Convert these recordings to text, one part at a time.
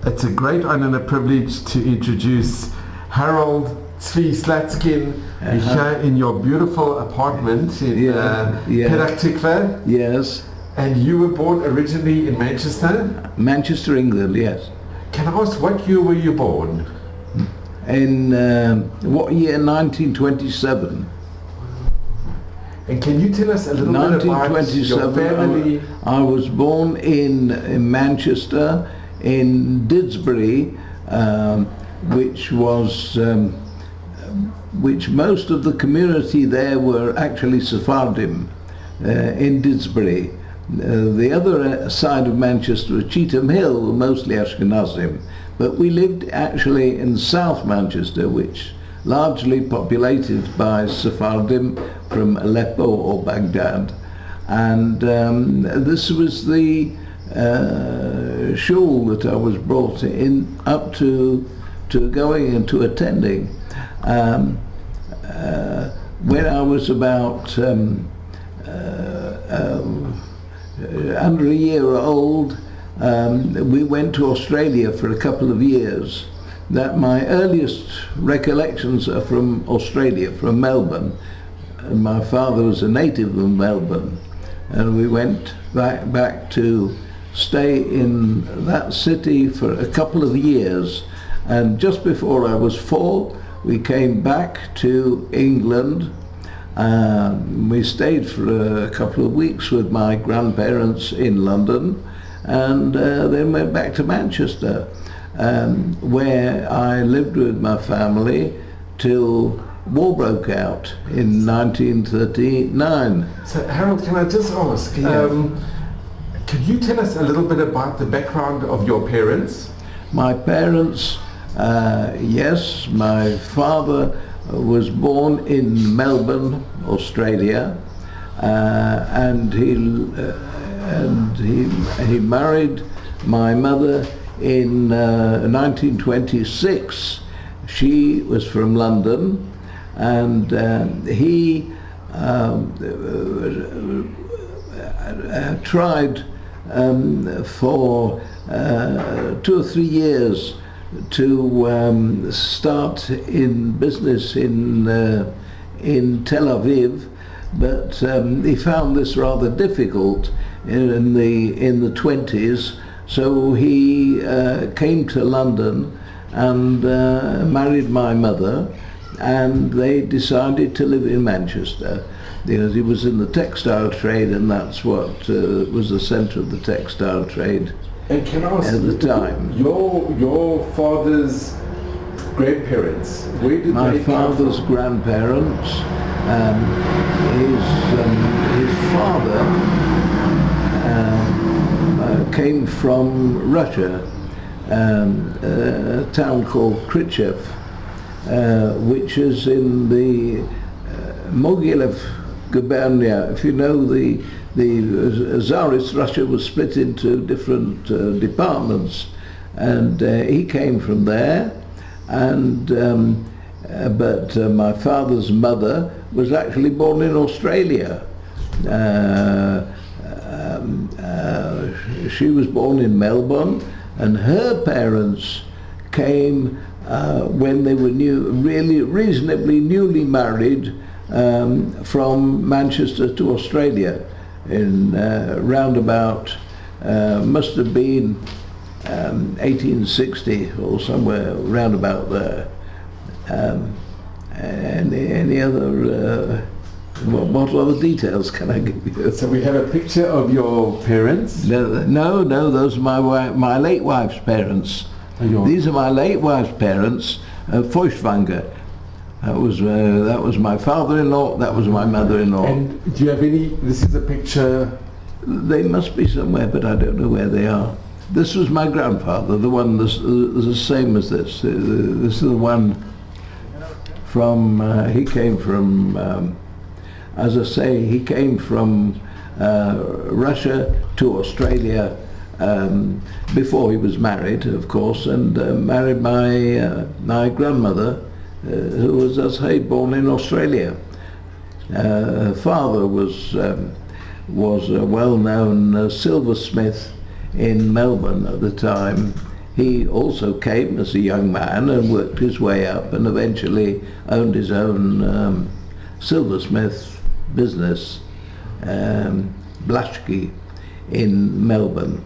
It's a great honor and a privilege to introduce Harold Slutzkin here in your beautiful apartment in Petah Tikva. Yes. And you were born originally in Manchester? Manchester, England, yes. Can I ask, what year were you born? In what year? 1927. And can you tell us a little bit about your family? I was born in Manchester, in Didsbury, which most of the community there were actually Sephardim in Didsbury. The other side of Manchester, Cheetham Hill, were mostly Ashkenazim, but we lived actually in South Manchester, which largely populated by Sephardim from Aleppo or Baghdad. And this was the shul that I was brought in up to going and to attending. When I was about under a year old, we went to Australia for a couple of years. That my earliest recollections are from Australia, from Melbourne. And my father was a native of Melbourne, and we went back to stay in that city for a couple of years. And just before I was 4, we came back to England. We stayed for a couple of weeks with my grandparents in London, and then went back to Manchester, where I lived with my family till war broke out in 1939. So Harold, can I just ask, could you tell us a little bit about the background of your parents? My parents, yes, my father was born in Melbourne, Australia, and he married my mother in 1926. She was from London, and he tried for 2 or 3 years to start in business in Tel Aviv, but he found this rather difficult in the 20s. So he came to London and married my mother, and they decided to live in Manchester. He was in the textile trade, and that's what was the centre of the textile trade. And can I ask, at the time, your father's grandparents, where did my they come from? father's grandparents, his father came from Russia, a town called Khrushchev, which is in the Mogilev gubernia. If you know, the Tsarist Russia was split into different departments, and he came from there. And but my father's mother was actually born in Australia. She was born in Melbourne, and her parents came when they were reasonably newly married from Manchester to Australia in roundabout, must have been 1860 or somewhere round about there. Any other what other details can I give you? So we have a picture of your parents? No, those are my late wife's parents. These are my late wife's parents, Feuchtwanger. That was my father-in-law, that was my mother-in-law. And do you have any, this is a picture? They must be somewhere, but I don't know where they are. This was my grandfather, the one that's the same as this. This is the one from, he came from, as I say, he came from Russia to Australia before he was married, of course, and married my grandmother, who was, as I say, born in Australia. Her father was a well-known silversmith in Melbourne at the time. he also came as a young man and worked his way up and eventually owned his own silversmith business, Slutzkin, in Melbourne.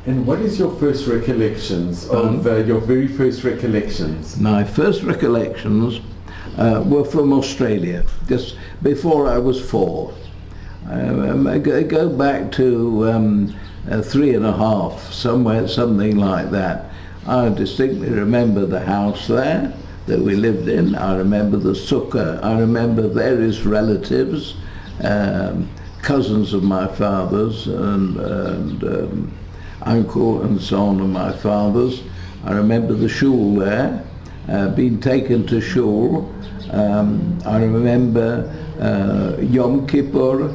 And what is your first recollections of your very first recollections? My first recollections were from Australia, just before I was 4. I go back to 3.5, somewhere, something like that. I distinctly remember the house there that we lived in. I remember the sukkah. I remember various relatives, cousins of my father's and uncle and so on of my father's. I remember the shul there, being taken to shul. I remember Yom Kippur,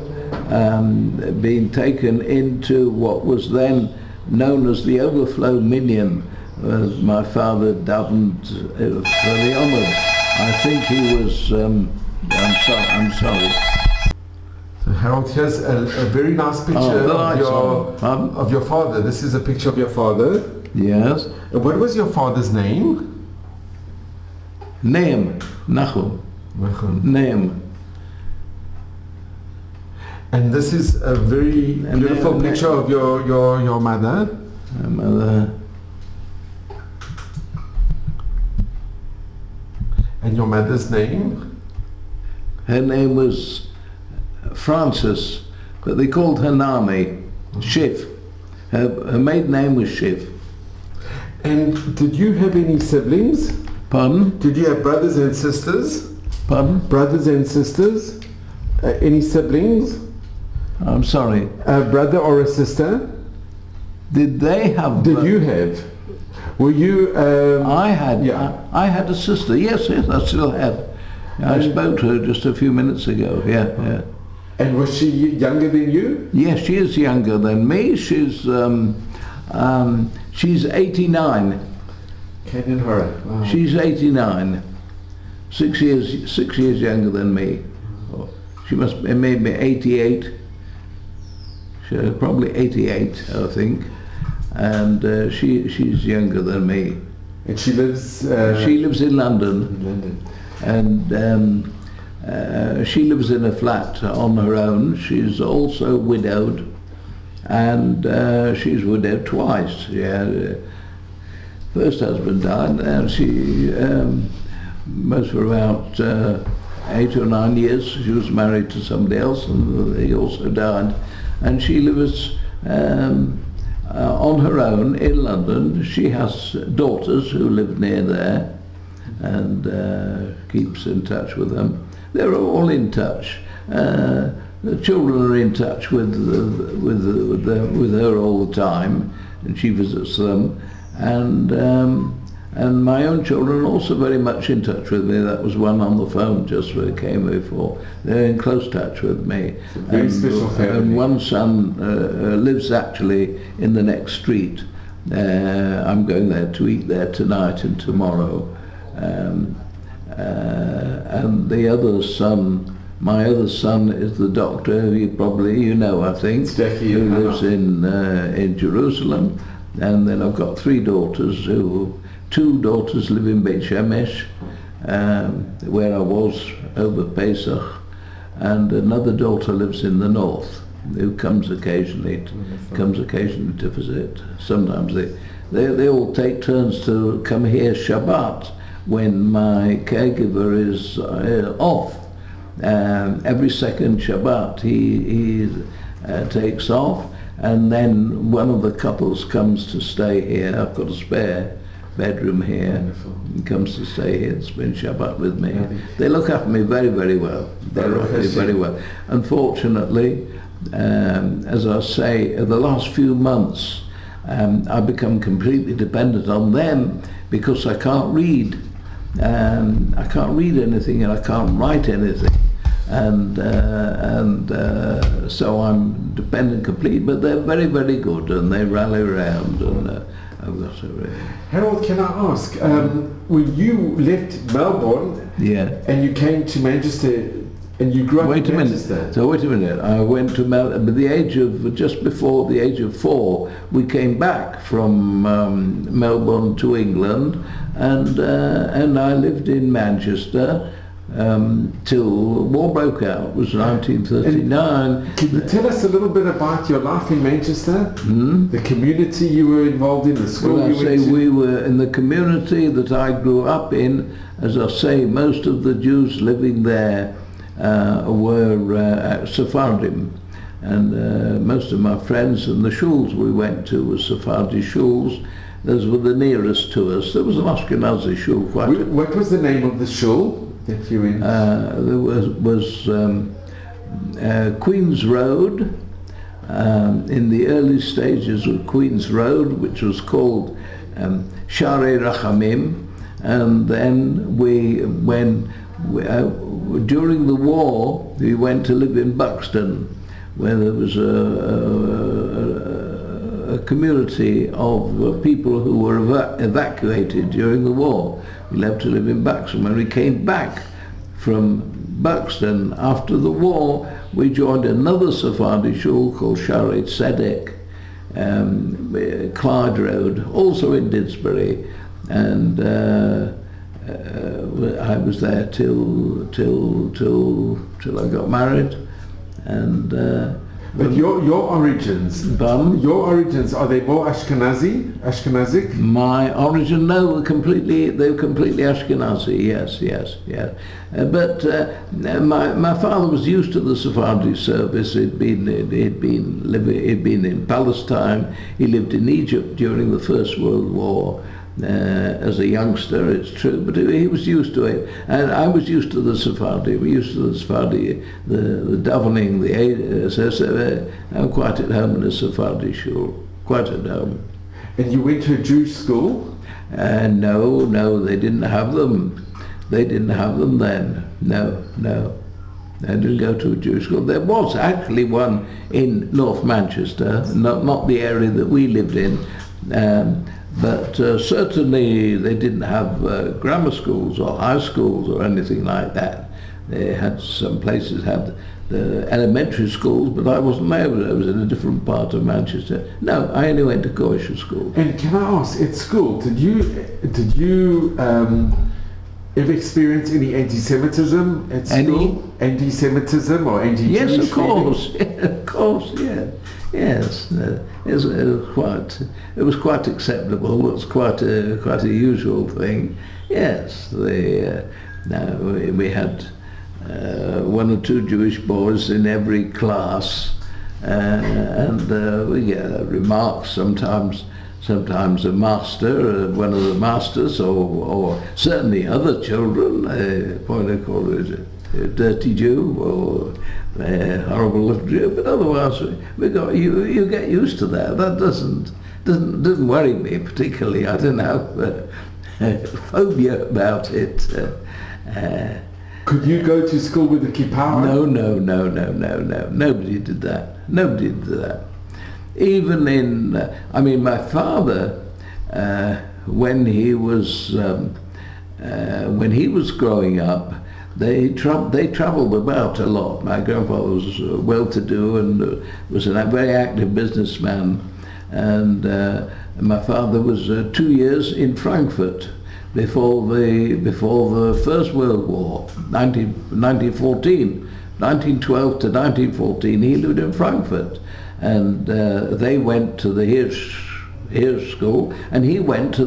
being taken into what was then known as the overflow minyan, as my father davened for the Omid. I think he was, I'm sorry. So Harold, here's a very nice picture of your father. This is a picture of your father. Yes. And what was your father's name? Nachum. Name. And this is a very beautiful picture of your mother. My mother. And your mother's name? Her name was Frances, but they called her Nami, Schiff. Her maiden name was Schiff. And did you have any siblings? Pardon? Did you have brothers and sisters? Pardon? Brothers and sisters? Any siblings? I'm sorry. A brother or a sister? Did they have? Did you have? Were you? I had. Yeah. I had a sister. Yes, I still have. I spoke to her just a few minutes ago. Yeah. And was she younger than you? Yes, she is younger than me. She's 89. Wow. She's 89. 6 years younger than me. She must be maybe 88. She's probably 88, I think. And she's younger than me. And she lives? She lives in London. And she lives in a flat on her own. She's also widowed, and she's widowed twice. Yeah, first husband died, and she was for about 8 or 9 years. She was married to somebody else, and he also died. And she lives on her own in London. She has daughters who live near there, and keeps in touch with them. They're all in touch. The children are in touch with her all the time, and she visits them. And my own children are also very much in touch with me. That was one on the phone just where it came before. They're in close touch with me. It's a very special family. And one son lives actually in the next street. I'm going there to eat there tonight and tomorrow. And the other son, my other son, is the doctor who you know, I think, who lives in Jerusalem. And then I've got 3 daughters who. 2 daughters live in Beit Shemesh, where I was over Pesach, and another daughter lives in the north, who comes occasionally to visit. Sometimes they all take turns to come here Shabbat when my caregiver is off. Every second Shabbat he takes off, and then one of the couples comes to stay here. I've got a spare bedroom here. Wonderful. And comes to stay here and spend Shabbat with me. They look after me very, very well. They look after me very well. Unfortunately, as I say, the last few months, I've become completely dependent on them because I can't read. I can't read anything and I can't write anything. And so I'm dependent completely, but they're very, very good, and they rally around, and Harold, can I ask, when you left Melbourne yeah, and you came to Manchester, And you grew up Wait a in minute. Manchester? So wait a minute. I went to just before the age of 4, we came back from Melbourne to England, and I lived in Manchester till war broke out. It was 1939. Can you tell us a little bit about your life in Manchester? The community you were involved in, the school Well, you went to? we were in the community that I grew up in. As I say, most of the Jews living there were Sephardim, and most of my friends and the shuls we went to were Sephardi shuls. Those were the nearest to us. There was an Ashkenazi shul. What was the name of the shul that you went? There was Queen's Road, in the early stages of Queen's Road, which was called Sharei Rachamim, and then during the war, we went to live in Buxton, where there was a community of people who were evacuated during the war. We left to live in Buxton. When we came back from Buxton after the war, we joined another Sephardi shul called Sharei Tzedek, Clyde Road, also in Didsbury, and I was there till I got married, and. But your origins, are they more Ashkenazic? My origin, no, they were completely Ashkenazi. Yes. But my father was used to the Sephardi service. He'd been in Palestine. He lived in Egypt during the First World War. As a youngster, it's true, but he was used to it, and I was used to the Sephardi. We used to the Sephardi, the davening, I'm quite at home in a Sephardi shul, quite at home. And you went to a Jewish school? No, they didn't have them. They didn't have them then. No. I didn't go to a Jewish school. There was actually one in North Manchester, not the area that we lived in. But certainly they didn't have grammar schools or high schools or anything like that. They had, some places had the elementary schools, but I wasn't there. I was in a different part of Manchester. No, I only went to Goyish school. And can I ask, at school, did you ever experience any anti-Semitism at school? Anti-Semitism or anti-Jewish? Yes, of course. Of course, yeah. Yes, it was quite acceptable. It was quite a usual thing. Yes, we had one or two Jewish boys in every class, and we get remarks sometimes. Sometimes a master, one of the masters, or certainly other children, point I call it a dirty Jew or a horrible little Jew, but otherwise you get used to that. That doesn't worry me particularly. I don't have phobia about it. Could you go to school with a kippah? No. Nobody did that. Even in, my father, when he was growing up, they travelled about a lot. My grandfather was well-to-do and was a very active businessman, and my father was 2 years in Frankfurt before the First World War, 1914, 1912 to 1914. He lived in Frankfurt, and they went to the Hirsch school, and he went to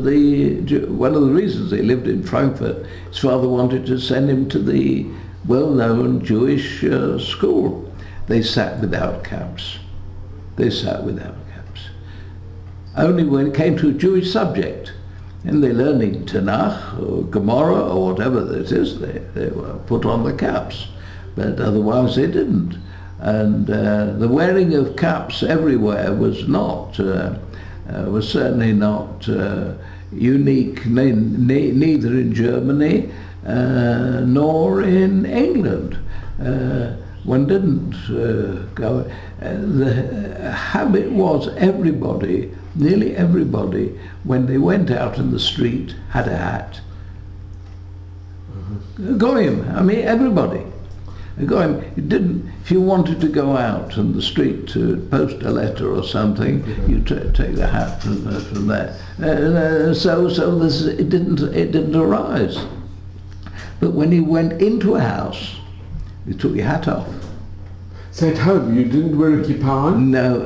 one of the reasons he lived in Frankfurt, his father wanted to send him to the well-known Jewish school. They sat without caps. Only when it came to a Jewish subject, and they're learning Tanakh or Gemara or whatever it is, they were put on the caps, but otherwise they didn't. And the wearing of caps everywhere was certainly not unique, neither in Germany nor in England. One didn't go. The habit was nearly everybody, when they went out in the street, had a hat. Goyim, everybody. You didn't. If you wanted to go out on the street to post a letter or something, you take the hat from there. It didn't arise. But when you went into a house, you took your hat off. So at home you didn't wear a kippah? No,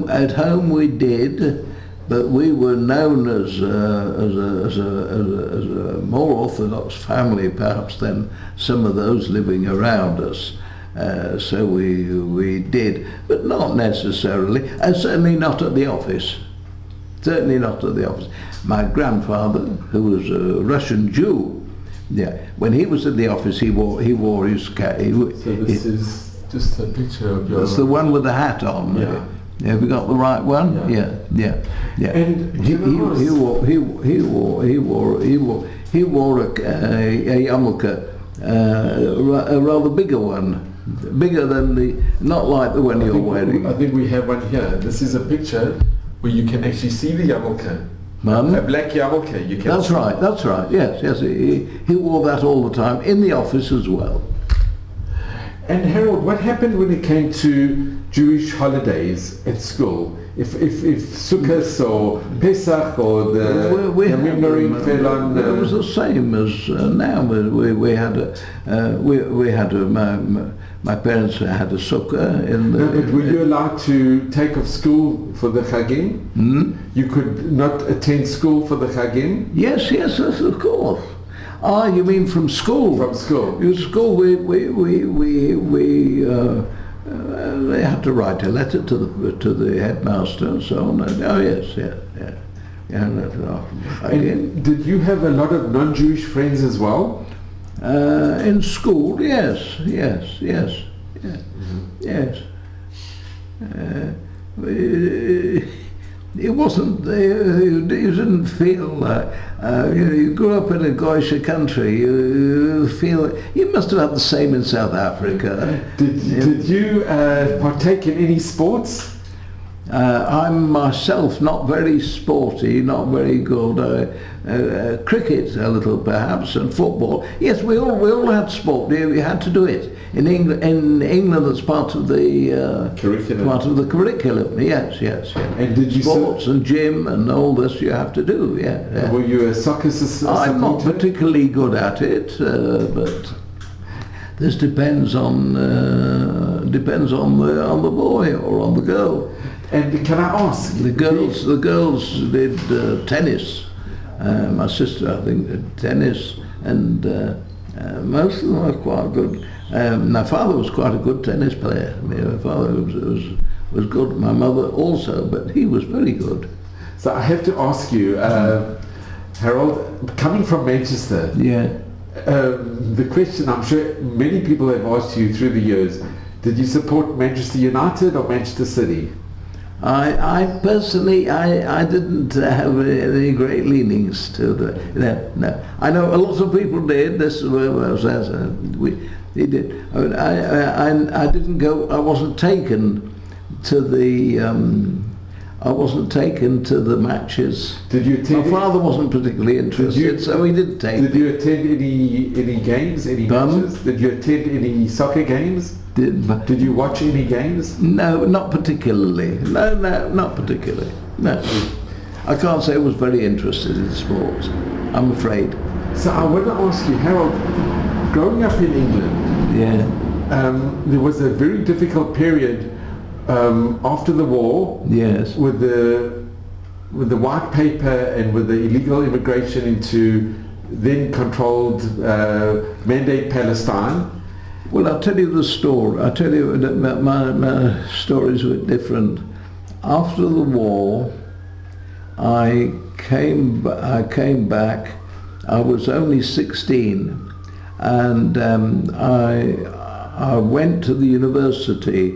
at home we did, but we were known as a more orthodox family perhaps than some of those living around us. So we did, but not necessarily, and certainly not at the office. Certainly not at the office. My grandfather, who was a Russian Jew, when he was in the office, he wore his cap. So this is just a picture of your... That's the one with the hat on. Yeah. Have you got the right one? Yeah. And he wore a yarmulke, a rather bigger one, bigger than not like the one you're wearing. I think we have one here. This is a picture where you can actually see the yarmulke. A black yarmulke. You can. That's right. That's right. Yes. He wore that all the time in the office as well. And Harold, what happened when it came to Jewish holidays at school? If Sukkot or Pesach or the Yamim Norim fell on... It was the same as now. My parents had a sukkah in the... No, but were you allowed to take off school for the Chagim? You could not attend school for the Chagim? Yes, of course. Ah, you mean from school? From school. In school, they had to write a letter to the headmaster and so on. Oh yes. And did you have a lot of non-Jewish friends as well? In school, yes. It wasn't. You didn't feel. You grew up in a Goyish country. You feel. You must have had the same in South Africa. Did you partake in any sports? I'm myself not very sporty, not very good. Cricket a little perhaps, and football. Yes, we all had sport. We had to do it in England. In England, it's part of the curriculum. Part of the curriculum. Yes. And did you sports and gym and all this you have to do? Yeah. Were you a soccer supporter? I'm not particularly good at it, but this depends on the boy or on the girl. And can I ask? The girls did tennis. My sister, I think, did tennis, and most of them were quite good. My father was quite a good tennis player. My father was good. My mother also, but he was very good. So I have to ask you, Harold, coming from Manchester. Yeah. The question I'm sure many people have asked you through the years: did you support Manchester United or Manchester City? I personally, I didn't have any great leanings to no. I know a lot of people did. This was he did. I didn't go. I wasn't taken to the. I wasn't taken to the matches. Did you attend? My father wasn't particularly interested, so he didn't take. Did you attend any games, any matches? Did you attend any soccer games? Did you watch any games? No, not particularly. No, not particularly. No. I can't say I was very interested in sports, I'm afraid. So I want to ask you, Harold, growing up in England, there was a very difficult period after the war. Yes. With the white paper and with the illegal immigration into then controlled Mandate Palestine. Well, I'll tell you the story. I'll tell you that my stories were different. After the war, I came back. I was only 16, and I went to the university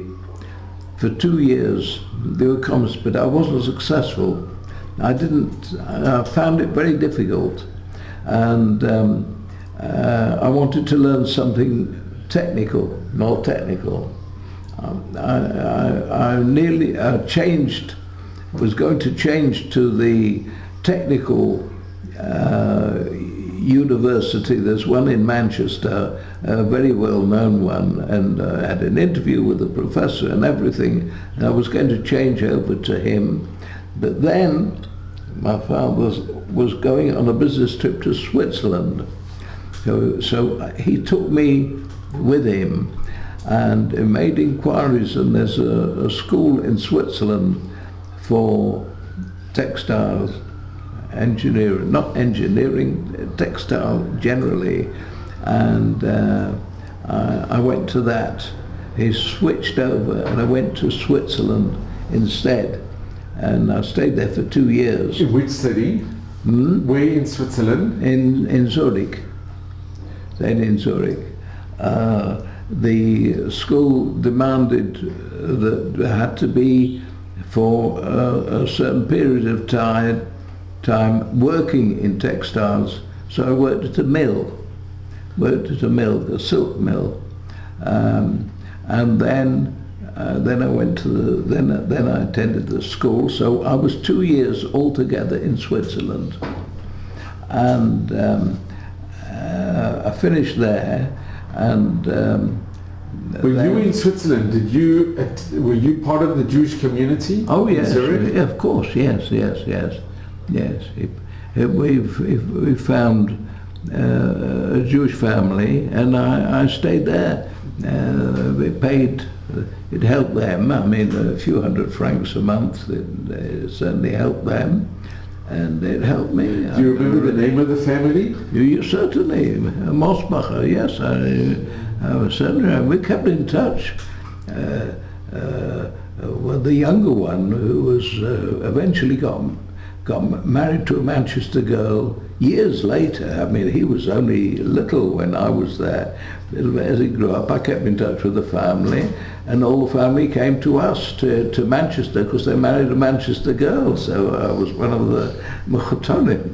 for 2 years. They were comments, but I wasn't successful. I found it very difficult, and I wanted to learn something more technical. I nearly was going to change to the technical university. There's one in Manchester, a very well-known one, and I had an interview with the professor and everything, and I was going to change over to him. But then my father was going on a business trip to Switzerland. So he took me with him and made inquiries, and there's a school in Switzerland for textiles engineering, not engineering, textile generally, and I went to that. He switched over and I went to Switzerland instead, and I stayed there for 2 years. In which city? Where in Switzerland? In Zurich. Stayed in Zurich. The school demanded that there had to be for a certain period of time working in textiles, so I worked at a mill, a silk mill, and then I went to then I attended the school. So I was 2 years altogether in Switzerland, and I finished there, and. When you were in Switzerland, were you part of the Jewish community? Oh yes, in Zurich? of course, yes. We found a Jewish family, and I stayed there. We paid. It helped them. I mean, a few hundred francs a month. It certainly helped them, and it helped me. Do you remember the name of the family? Certainly, Mosbacher. Yes, certainly. We kept in touch. Well, the younger one, who was eventually got married to a Manchester girl years later. I mean, he was only little when I was there. As he grew up, I kept in touch with the family, and all the family came to us, to Manchester, because they married a Manchester girl. So I was one of the Mechatonim.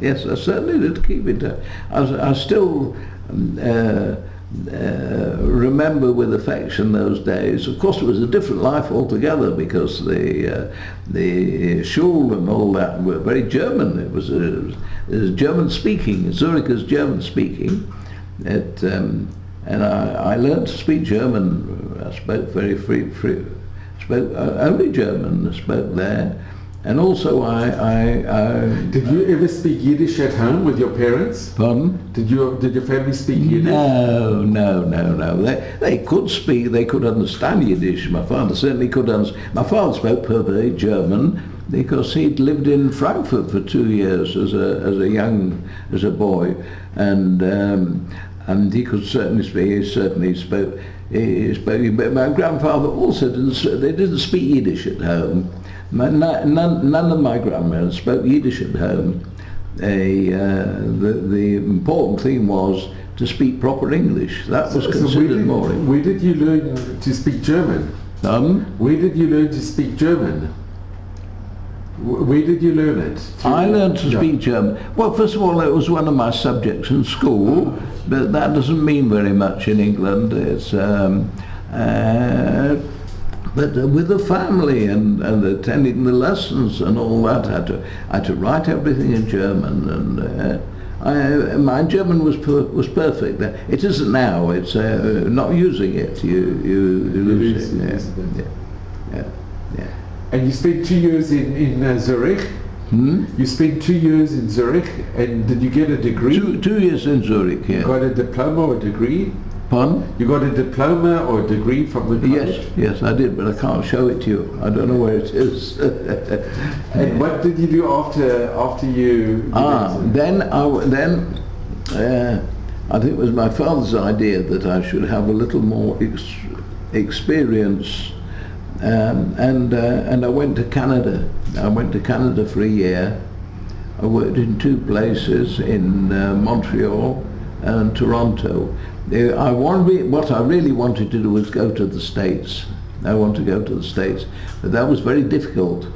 Yes, I certainly did keep in touch. I still remember with affection those days. Of course, it was a different life altogether, because the shul and all that were very German. It was German speaking. Zurich is German speaking. And I learned to speak German. I spoke very free. Spoke only German. I spoke there. And also Did you ever speak Yiddish at home with your parents? Pardon? Did your family speak Yiddish? No. They could speak, they could understand Yiddish. My father certainly could understand. My father spoke perfectly German, because he'd lived in Frankfurt for 2 years as a boy, and he could certainly speak. He certainly spoke. But my grandfather also didn't speak Yiddish at home. None of my grandparents spoke Yiddish at home. The important thing was to speak proper English. That was considered more. Where did you learn to speak German? Where did you learn to speak German? Where did you learn it? I learned to speak German. Well, first of all, it was one of my subjects in school, but that doesn't mean very much in England. It's but with the family and attending the lessons and all that, I had to write everything in German, and my German was perfect. It isn't now. It's not using it. You lose it. Yeah. And you spent 2 years in Zurich. You spent 2 years in Zurich, and did you get a degree? 2 years in Zurich. Yeah. You got a diploma or degree? Pardon? You got a diploma or a degree from the college? Yes, I did, but I can't show it to you. I don't know where it is. And what did you do after you? Then I think it was my father's idea that I should have a little more experience, and I went to Canada. I went to Canada for a year. I worked in 2 places, in Montreal and Toronto. What I really wanted to do was go to the States. I wanted to go to the States, but that was very difficult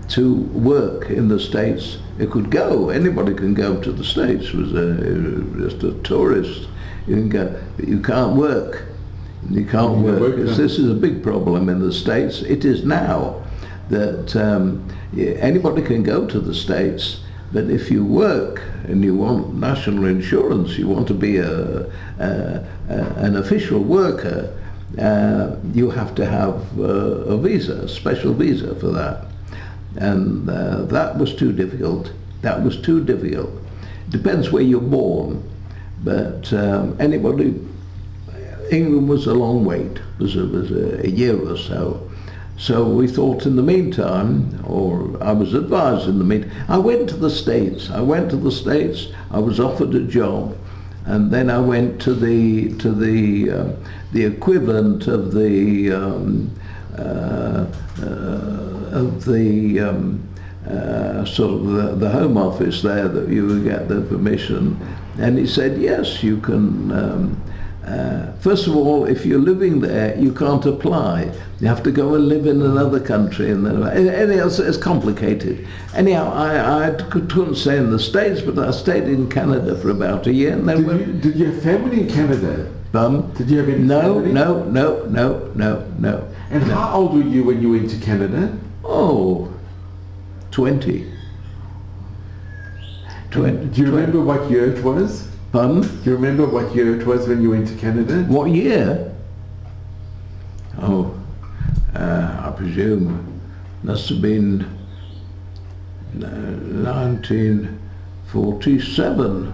to work in the States. It could go, anybody can go to the States. It was just a tourist. You can go, but you can't work. You can't work. This is a big problem in the States. It is now that anybody can go to the States, But if you work and you want national insurance, you want to be an official worker, you have to have a visa, a special visa for that. And that was too difficult. That was too difficult. Depends where you're born, but anybody, England was a long wait, was a year or so. So we thought in the meantime, or I was advised in the meantime, I went to the States. I was offered a job, and then I went to the equivalent of the sort of the Home Office there, that you would get the permission. And he said, yes, you can. First of all, if you're living there, you can't apply. You have to go and live in another country, and then it's complicated. Anyhow, I couldn't stay in the States, but I stayed in Canada for about a year. And then did you have family in Canada? Did you have any family? No. And how old were you when you went to Canada? Oh, 20. Do you remember what year it was? Pardon? Do you remember what year it was when you went to Canada? What year? Oh, I presume must have been 1947.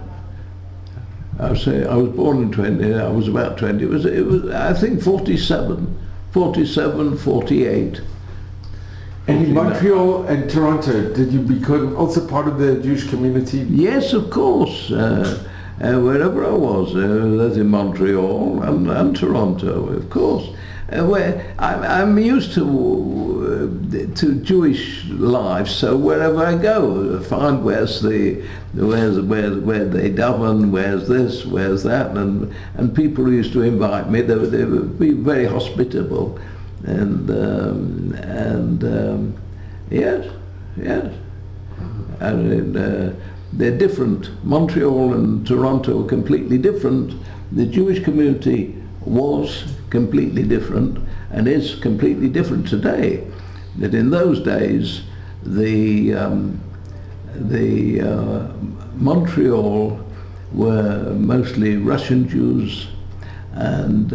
I say I was born in 20. I was about 20. It was I think 47, 48. And in Montreal and Toronto, did you become also part of the Jewish community? Yes, of course. Wherever I was in Montreal and Toronto, of course. Where I'm used to Jewish life, so wherever I go, I find where's they daven, where's this, where's that, and people used to invite me. They would be very hospitable, and yes, and they're different. Montreal and Toronto are completely different. The Jewish community was completely different and is completely different today. That in those days, the Montreal were mostly Russian Jews, and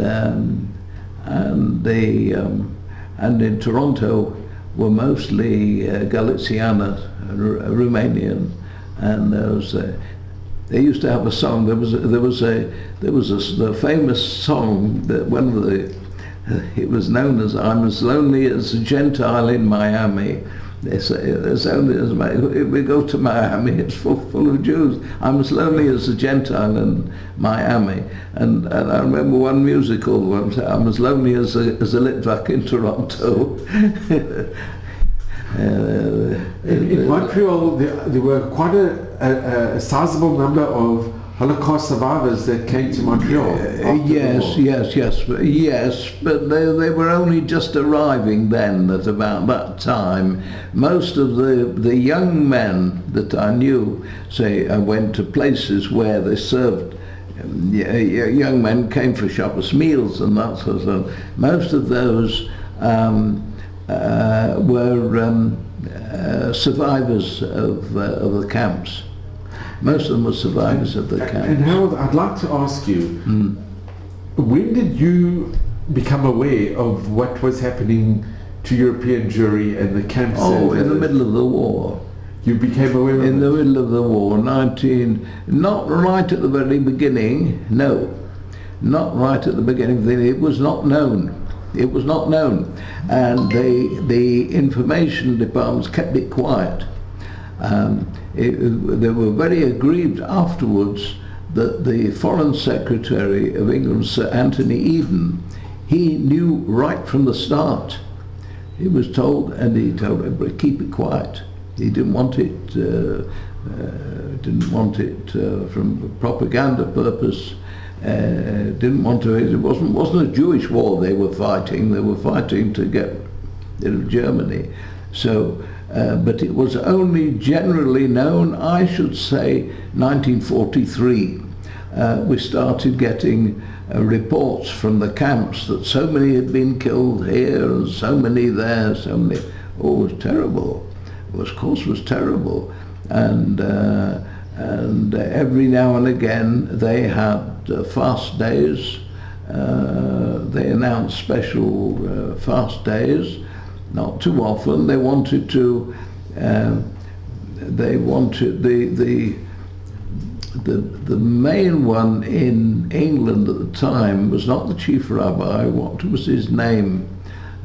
in Toronto were mostly Galiciana, Romanian. And they used to have a song. There was the famous song that it was known as "I'm as lonely as a Gentile in Miami." They say as only as we go to Miami, it's full of Jews. I'm as lonely as a Gentile in Miami, and I remember one musical once. I'm as lonely as a Litvak in Toronto. In Montreal, there were quite a sizable number of Holocaust survivors that came to Montreal. Yes, but they were only just arriving then at about that time. Most of the young men that I knew, say, I went to places where they served. Young men came for Shabbos meals and that sort of stuff. Most of those were survivors of the camps. Most of them were survivors of the camps. And Harold, I'd like to ask you, when did you become aware of what was happening to European Jewry and the camps? Oh, in the middle of the war. You became aware of it? In the middle of the war, not right at the very beginning, no. Not right at the beginning, it was not known. It was not known, and the information departments kept it quiet. They were very aggrieved afterwards that the Foreign Secretary of England, Sir Anthony Eden, he knew right from the start. He was told, and he told everybody, keep it quiet. He didn't want it. From a propaganda purpose. Didn't want to. It wasn't a Jewish war they were fighting. They were fighting to get rid of Germany. So, but it was only generally known, I should say, 1943. We started getting reports from the camps that so many had been killed here and so many there. So many. Oh, it was terrible. It was, of course, was terrible. and every now and again they had fast days. They announced special fast days, not too often. They wanted to. They wanted the main one in England at the time was not the chief rabbi. What was his name?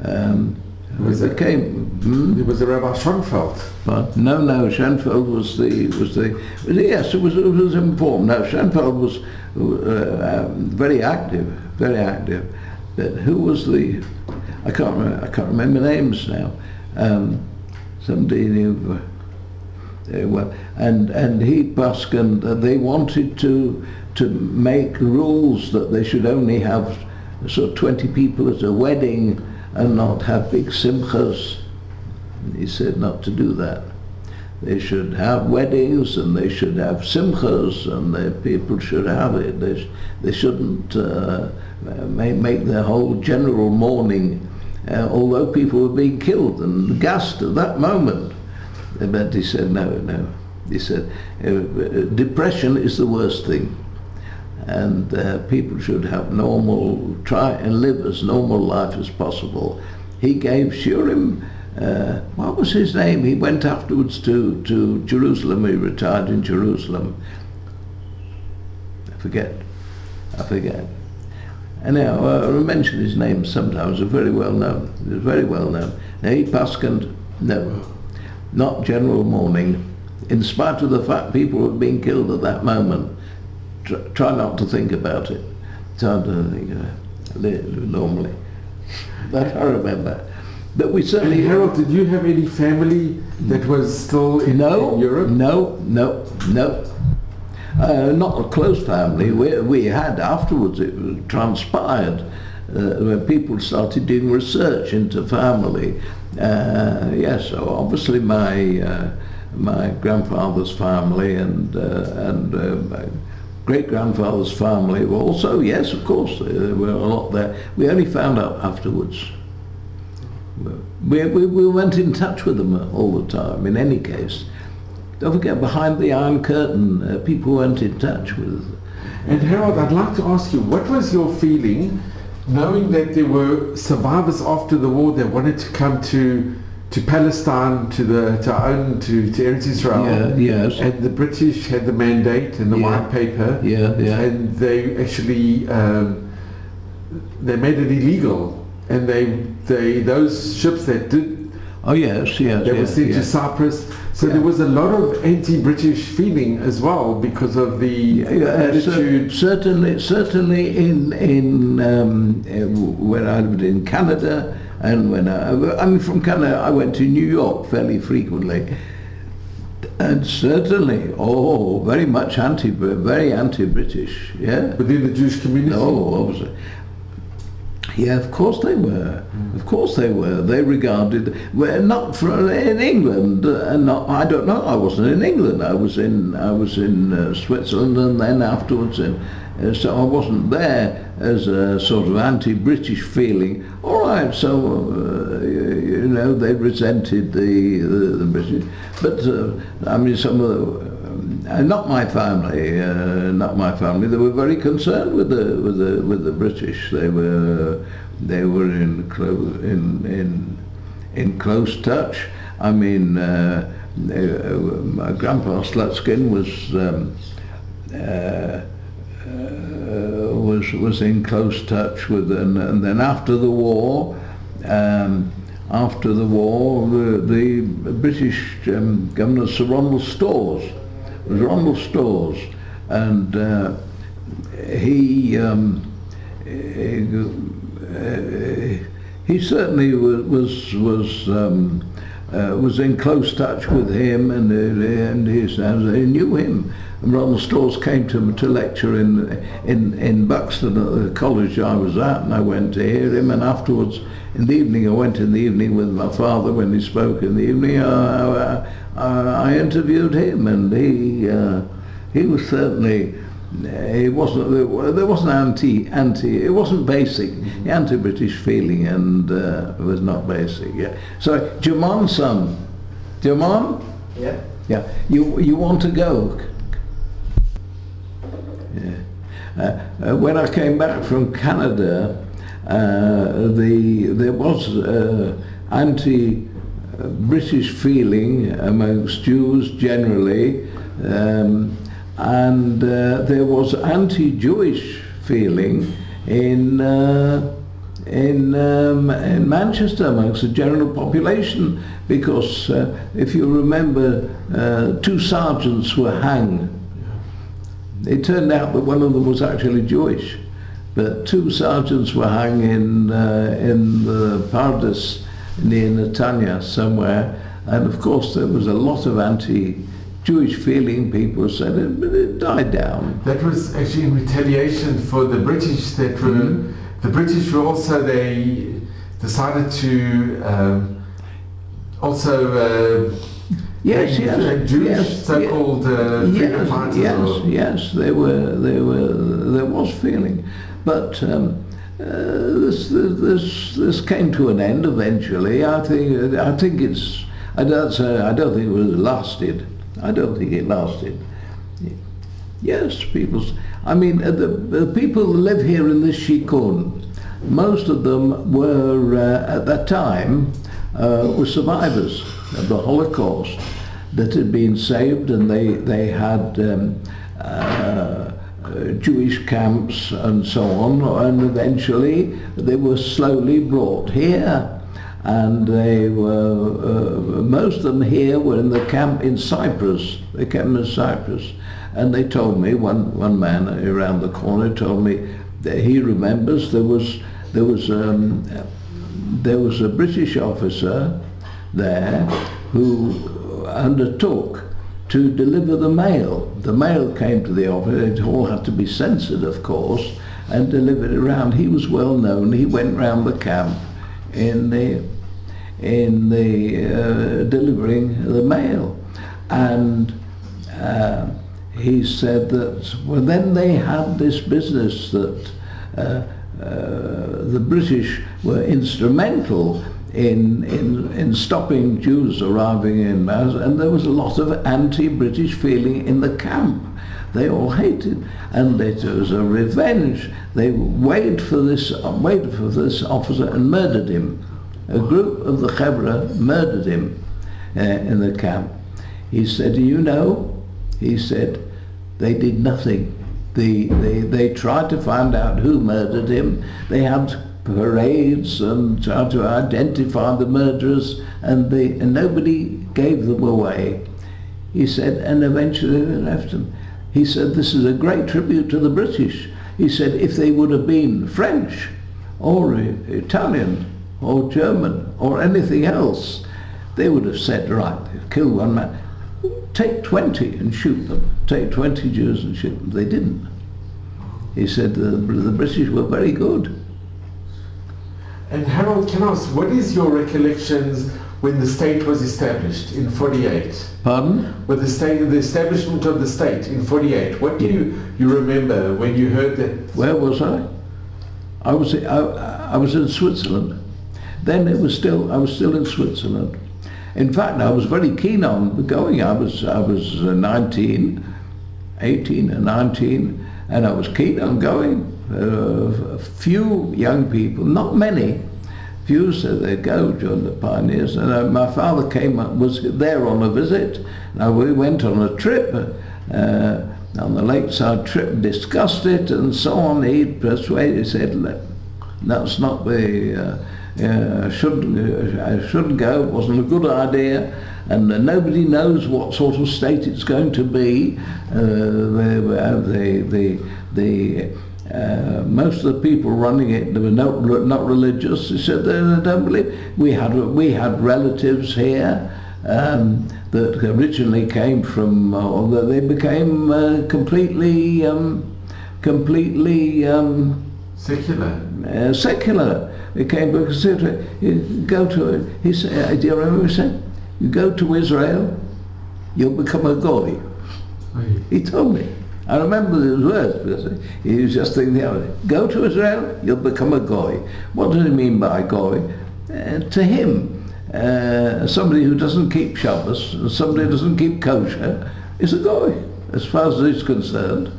It was a Rabbi Schoenfeld. But no, Schoenfeld was yes, it was important. No, Schoenfeld was very active. But who was the? I can't remember names now. Somebody knew. Well, and he paskened that they wanted to make rules that they should only have sort of 20 people at a wedding and not have big simchas. He said not to do that. They should have weddings and they should have simchas, and the people should have it. They shouldn't make their whole general mourning, although people were being killed and gassed at that moment. But he said no. He said depression is the worst thing, and people should have try and live as normal life as possible. He gave Shurim, what was his name? He went afterwards to Jerusalem. He retired in Jerusalem. I forget. Anyhow, I mention his name sometimes. He's very well known. Now, he paskened, no, not general mourning. In spite of the fact people were being killed at that moment, try not to think about it. Try to think normally. That I remember. But we certainly. And Harold, did you have any family that was still in Europe? No. Not a close family. We had afterwards. It transpired when people started doing research into family. Yes, so obviously my grandfather's family and my great-grandfather's family were also, yes, of course, there were a lot there. We only found out afterwards. We went in touch with them all the time, in any case. Don't forget, behind the Iron Curtain, people weren't in touch with. And Harold, I'd like to ask you, what was your feeling knowing that there were survivors after the war that wanted to come to Palestine, to Eretz Israel? Yes. And the British had the mandate and the white paper. And they actually they made it illegal, and those ships that did. Oh yes. They were sent to Cyprus. So there was a lot of anti-British feeling as well because of the attitude. Certainly in when I lived in Canada, and when I'm from Canada, I went to New York fairly frequently, and certainly, very much very anti-British. Yeah. Within the Jewish community. Obviously. Yeah, of course they were. Of course they were. They regarded, not in England, I don't know. I wasn't in England. I was in Switzerland, and then afterwards so I wasn't there as a sort of anti-British feeling. All right, so they resented the British, but I mean some of the. Not my family. They were very concerned with the British. They were in close touch. I mean, my grandpa Slutzkin was in close touch with them, and then after the war. The British governor, Sir Ronald Storrs, and he certainly was in close touch with him, and he knew him. And Ronald Storrs came to him to lecture in Buxton at the college I was at, and I went to hear him. And afterwards, in the evening, I went in the evening with my father when he spoke in the evening. I interviewed him, and he was certainly. There wasn't it wasn't basic, anti-British feeling, and it was not basic. Yeah. So, Jamon, son. Jamon? Yeah. Yeah. You want to go? Yeah. When I came back from Canada, there was anti-British feeling amongst Jews generally, and there was anti-Jewish feeling in Manchester amongst the general population, because if you remember, 2 sergeants were hanged. It turned out that one of them was actually Jewish, but 2 sergeants were hung in the Pardes near Netanya somewhere, and of course there was a lot of anti-Jewish feeling. People said it, but it died down. That was actually in retaliation for the British that were, the British were also, they decided to Yes, Jewish so-called freedom fighters. Yes, there was feeling, but this came to an end eventually. I think it's. I don't think it was lasted. I don't think it lasted. Yes, I mean, the people who live here in this Shikun, most of them were at that time were survivors of the Holocaust that had been saved, and they had Jewish camps and so on, and eventually they were slowly brought here, and they were most of them here were in the camp in Cyprus. They came in Cyprus, and they told me, one man around the corner told me that he remembers there was a British officer there who undertook to deliver the mail. The mail came to the office. It all had to be censored, of course, and delivered it around. He was well known. He went round the camp in the delivering the mail, and he said that then they had this business that the British were instrumental in stopping Jews arriving in mass, and there was a lot of anti-British feeling in the camp. They all hated, and it was a revenge. They waited for this officer and murdered him. A group of the Chevra murdered him in the camp. He said, he said, they did nothing. They tried to find out who murdered him. They had parades and tried to identify the murderers, and nobody gave them away. He said, and eventually they left him. He said, this is a great tribute to the British. He said, if they would have been French or Italian or German or anything else, they would have said, right, kill one man. Take 20 and shoot them. Take 20 Jews and shoot them. They didn't. He said the British were very good. And Harold, can I ask, what is your recollections when the state was established in 48? Pardon? With the establishment of the state in 48. What do you remember when you heard that? Where was I? I was in Switzerland. Then I was still in Switzerland. In fact, I was very keen on going. I was 18 and 19, and I was keen on going. A few young people, not many, few said they'd go, join the pioneers. And my father was there on a visit. Now we went on a trip, on the lakeside trip, discussed it and so on. He persuaded, he said, that's not the, I shouldn't go, it wasn't a good idea, and nobody knows what sort of state it's going to be. Most of the people running it, they were not religious. They said they don't believe. We had relatives here that originally came from, or they became completely secular. They came because you go to. He said, "Do you remember he said? You go to Israel, you'll become a goy." He told me. I remember his words because he was just thinking the other day. Go to Israel, you'll become a goy. What did he mean by goy? To him, somebody who doesn't keep Shabbos and somebody who doesn't keep kosher is a goy, as far as he's concerned.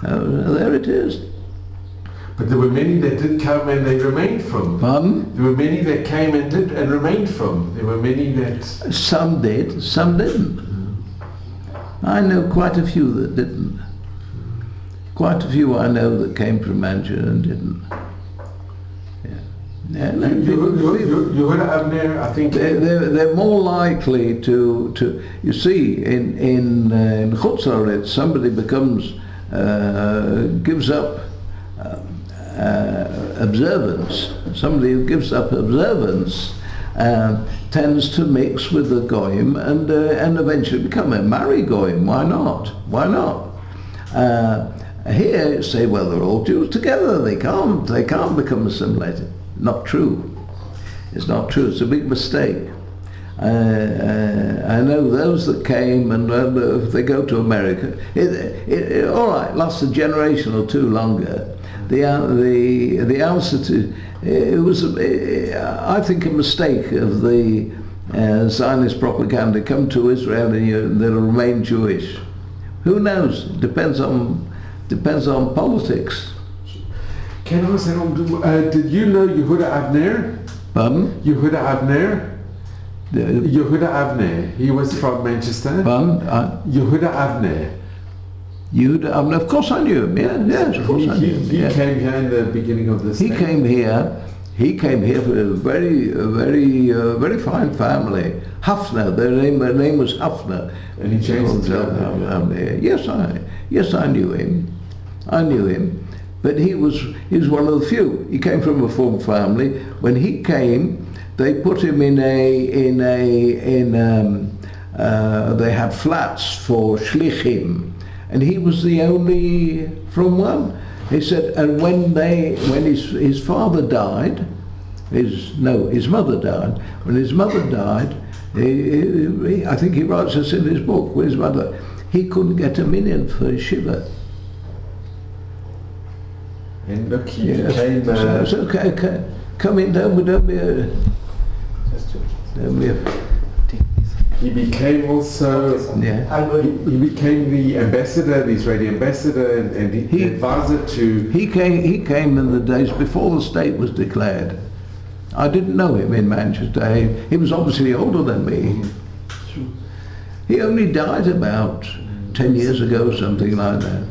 There it is. But there were many that did come and they remained from. Pardon? There were many that came and did and remained from. There were many that... Some did, some didn't. I know quite a few that didn't. Quite a few I know that came from Manchester and didn't. Yeah, no, you heard Avner, I think... They're more likely to you see, in Chutz La'aretz, somebody becomes, gives up observance. Somebody who gives up observance tends to mix with the goyim and eventually become a marry goyim. Why not? Why not? Here, say, well, they're all Jews together. They can't become assimilated. Not true. It's not true. It's a big mistake. I know those that came, and if they go to America, it all right, lasts a generation or two longer. The answer to it was, I think, a mistake of the Zionist propaganda. Come to Israel and they'll remain Jewish. Who knows? Depends on politics. Can I say, did you know Yehuda Avner? Pardon? Yehuda Avner? Yehuda Avner. He was from Manchester. Pardon? Yehuda Avner. Yehuda Avner. Of course I knew him. Yes, of course I knew him. He came here in the beginning of this. He came here for a very fine family. Hafner. Their name was Hafner. And he changed his name. Yes, I knew him. But he was one of the few. He came from a full family. When he came, they put him they had flats for shlichim, and he was the only from one. He said, and when his father died, his mother died. When his mother died, I think he writes this in his book. With his mother, he couldn't get a minyan for his shiva. And look, he became... Come in, don't be He became also... He became the ambassador, the Israeli ambassador, and the advisor to... He came in the days before the state was declared. I didn't know him in Manchester. He was obviously older than me. He only died about 10 years ago, something like that.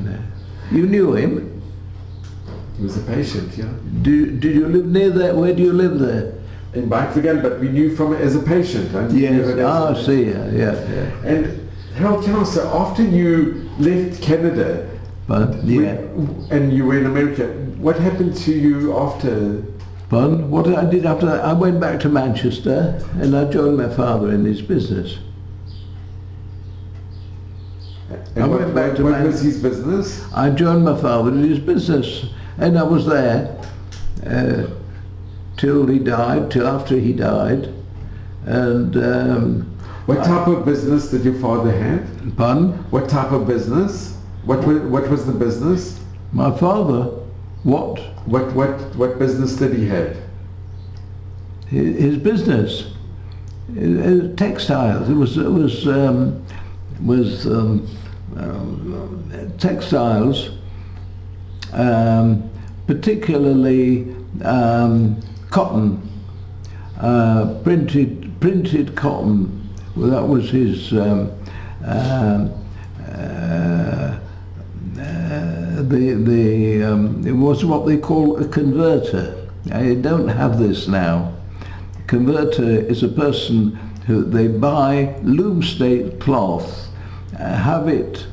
You knew him? He was a patient, yeah. Did you live near there? Where do you live there? In Bikeville, but we knew from as a patient. Yes, I see, yeah. And Harold, can I say, after you left Canada, and you were in America, what happened to you after? Pardon? What I did after that, I went back to Manchester and I joined my father in his business. And what was his business? I joined my father in his business, and I was there till after he died. And what type of business did your father have? Pardon? What type of business? What was the business? My father, what? What business did he have? His business, textiles. It was textiles, particularly cotton, printed cotton. Well, that was his. It was what they call a converter. I don't have this now. A converter is a person who they buy loom state cloth, have it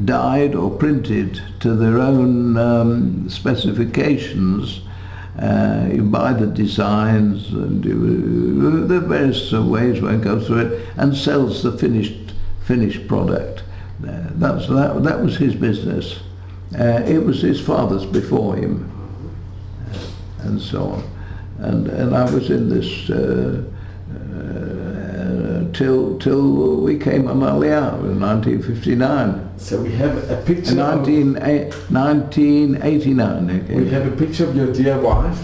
dyed or printed to their own specifications. You buy the designs and the various ways one goes through it and sells the finished product. That was his business. It was his father's before him, and so on. And I was in this till we came on Aliyah in 1959. So we have a picture 1989. Okay. We have a picture of your dear wife.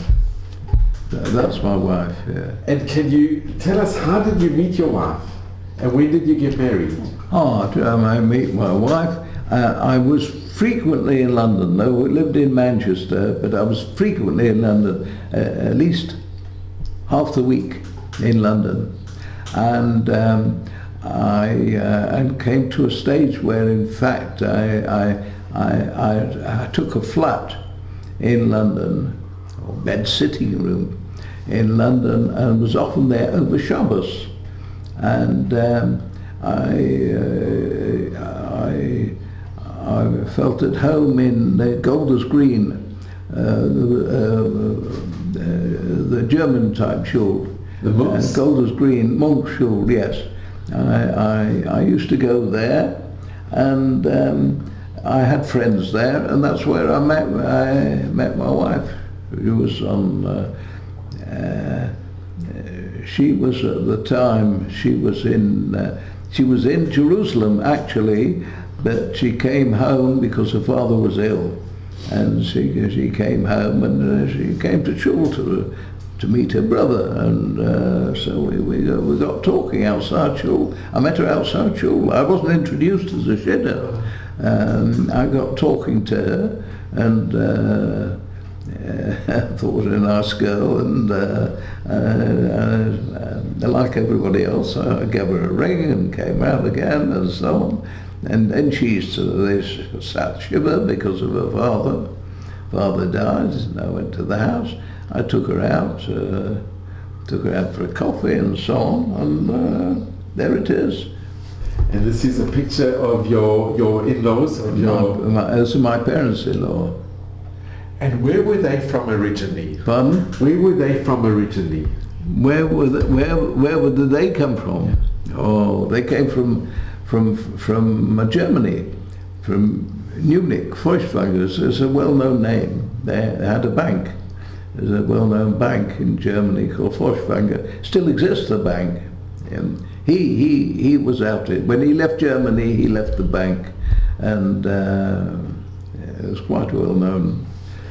That's my wife, yeah. And can you tell us, how did you meet your wife? And when did you get married? I meet my wife. I was frequently in London, though we lived in Manchester, but I was frequently in London, at least half the week in London. And I came to a stage where, in fact, I took a flat in London, or bed sitting room in London, and was often there over Shabbos. And I felt at home in Golders Green, the German type shul. The monks? Golders Green, monk shul, yes. I used to go there, and I had friends there, and that's where I met my wife, who was on. She was at the time. She was in Jerusalem actually, but she came home because her father was ill, and she came home, and she came to shul to meet her brother, and so we got talking outside shul. I met her outside shul. I wasn't introduced as a shidduch. I got talking to her, and I thought it was a nice girl, and like everybody else, I gave her a ring and came out again, and so on. And then she sat shiva because of her father. Father died, and I went to the house. I took her out for a coffee and so on, and there it is. And this is a picture of your in-laws? Those are my parents-in-law. And where were they from originally? Pardon? Where were they from originally? Where did they come from? Oh, they came from Germany, from Munich. Feuchtwanger is a well-known name. They had a bank. There's a well-known bank in Germany called Feuchtwanger. Still exists, the bank. He was out when he left Germany. He left the bank, and it was quite well known.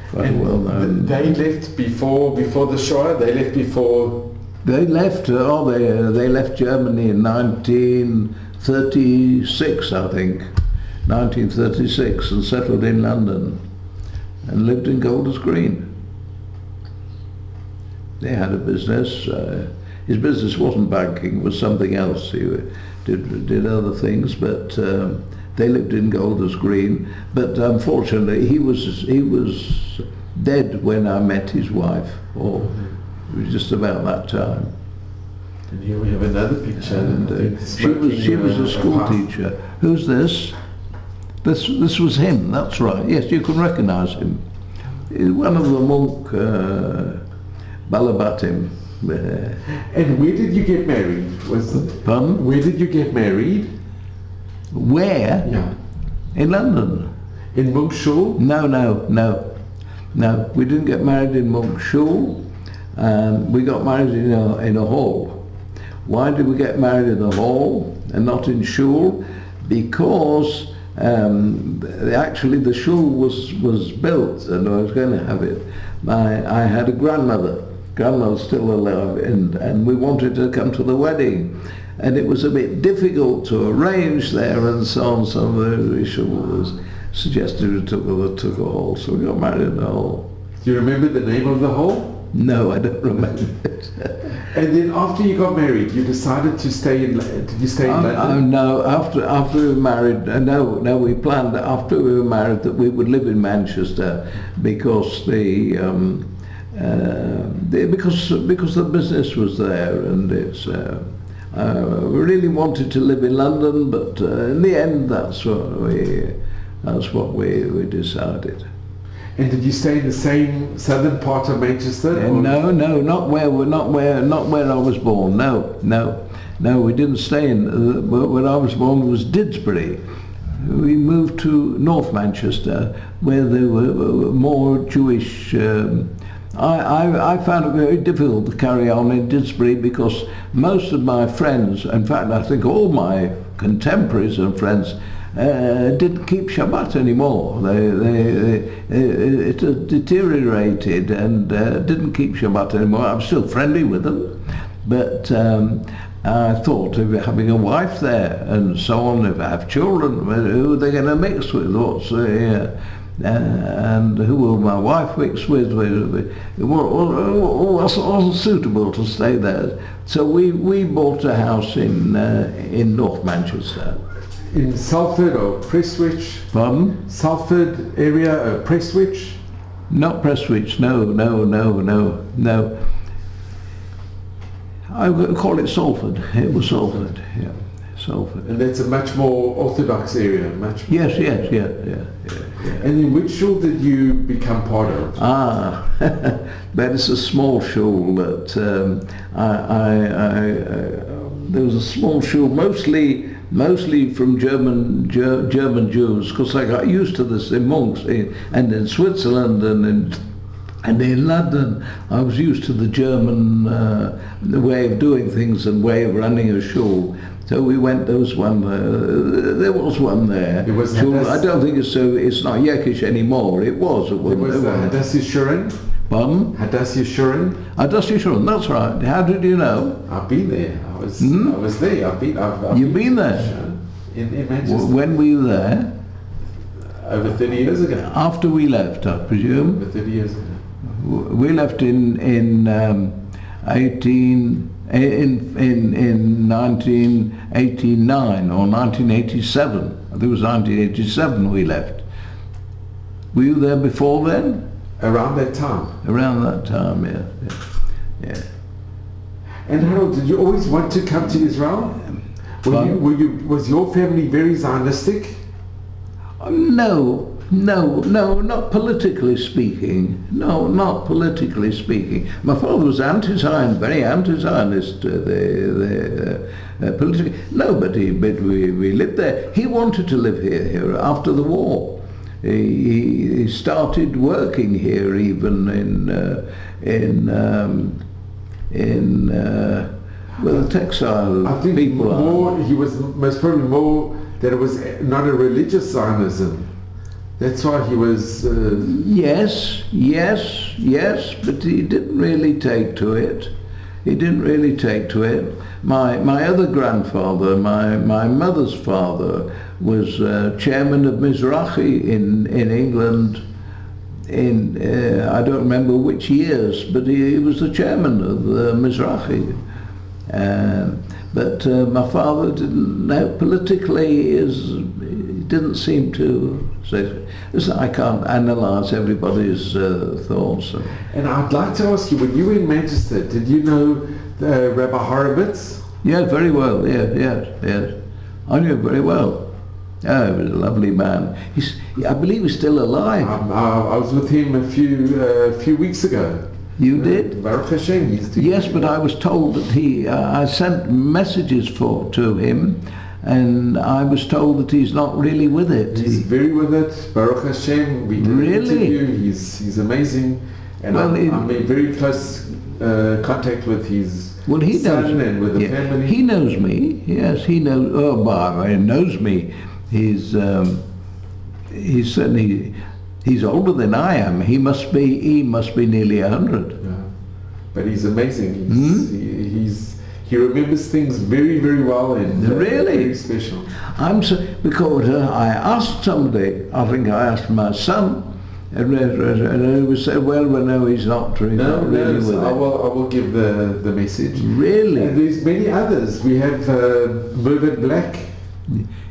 Quite well known. They left before the Shoah. They left before. They left. They left Germany in 1936, I think, 1936, and settled in London, and lived in Golders Green. They had a business. His business wasn't banking; it was something else. He did other things, but they lived in Golders Green. But unfortunately, he was dead when I met his wife, or it was just about that time. And here we have another picture. And she was a school teacher. Who's this? This was him. That's right. Yes, you can recognise him. He's one of the monk Balabatim. And where did you get married? Pardon? Where did you get married? Where? Yeah. In London. In Monk Shul? No. We didn't get married in Monk Shul. We got married in a hall. Why did we get married in a hall and not in shul? Because actually the shul was built, and I was going to have it. I had a grandmother's still alive, and we wanted to come to the wedding, and it was a bit difficult to arrange there and so on, so the shul was suggested we took a hall, so we got married in a hall. Do you remember the name of the hall? No, I don't remember it. And then after you got married, you decided to stay in. Did you stay in London? No. After we were married, we planned after we were married that we would live in Manchester because because the business was there, and it's. We really wanted to live in London, but in the end, that's what we decided. And did you stay in the same southern part of Manchester? No, not where I was born. No, we didn't stay in. Where I was born was Didsbury. We moved to North Manchester, where there were more Jewish. I found it very difficult to carry on in Didsbury because most of my friends, in fact, I think all my contemporaries and friends, didn't keep Shabbat anymore. It deteriorated and didn't keep Shabbat anymore. I'm still friendly with them, but I thought of having a wife there and so on. If I have children, who are they going to mix with? And who will my wife mix with? It wasn't suitable to stay there. So we bought a house in North Manchester. In Salford or Prestwich? Pardon? Salford area, Prestwich? Not Prestwich, no. I would call it Salford. It was Salford, yeah. Salford. And that's a much more orthodox area, much more. Yes. And in which shul did you become part of? That is a small shul, but there was a small shul, mostly from German Jews, because I got used to this in monks, and in Switzerland and in London. I was used to the German way of doing things and way of running a shul. So we went. There was one there. It was shul. I don't think it's not Yekish anymore. It was. It was Hadass Yeshurun? Pardon? Hadass Yeshurun? Hadass Yeshurun, that's right. How did you know? I've been there. I was there. You've been there? In Manchester. When were you there? Over 30 years ago. After we left, I presume. Over 30 years ago. We left in 1989 or 1987. I think it was 1987 we left. Were you there before then? Around that time. Around that time, yeah. And Harold, did you always want to come to Israel? Was your family very Zionistic? No, not politically speaking. No, not politically speaking. My father was anti-Zion, very anti-Zionist. Politically, no, but we lived there. He wanted to live here after the war. He started working here even with the textile I think people. He was most probably more that it was not a religious Zionism. That's why he was... Yes, but he didn't really take to it. My other grandfather, my mother's father, was chairman of Mizrahi in England in, I don't remember which years, but he was the chairman of Mizrahi. But my father didn't know politically, he didn't seem to say. Listen, I can't analyse everybody's thoughts. And I'd like to ask you, when you were in Manchester, did you know Rabbi Horowitz? Yeah, very well. Yes. I knew him very well. Oh, he was a lovely man. I believe he's still alive. I was with him a few weeks ago. You did? Baruch Hashem. Yes, but I was told that I sent messages to him, and I was told that he's not really with it. He's very with it. Baruch Hashem. We did an interview. He's amazing, and I'm in very close contact with his son and with the family. He knows me. Yes, he knows. He knows me. He's certainly. He's older than I am. He must be nearly 100. Yeah. But he's amazing. He remembers things very, very well and really very special. Because I asked somebody. I think I asked my son, and he said, "Well, no, he's not really with it." I will give the message. Really? And there's many others. We have Mervyn Black.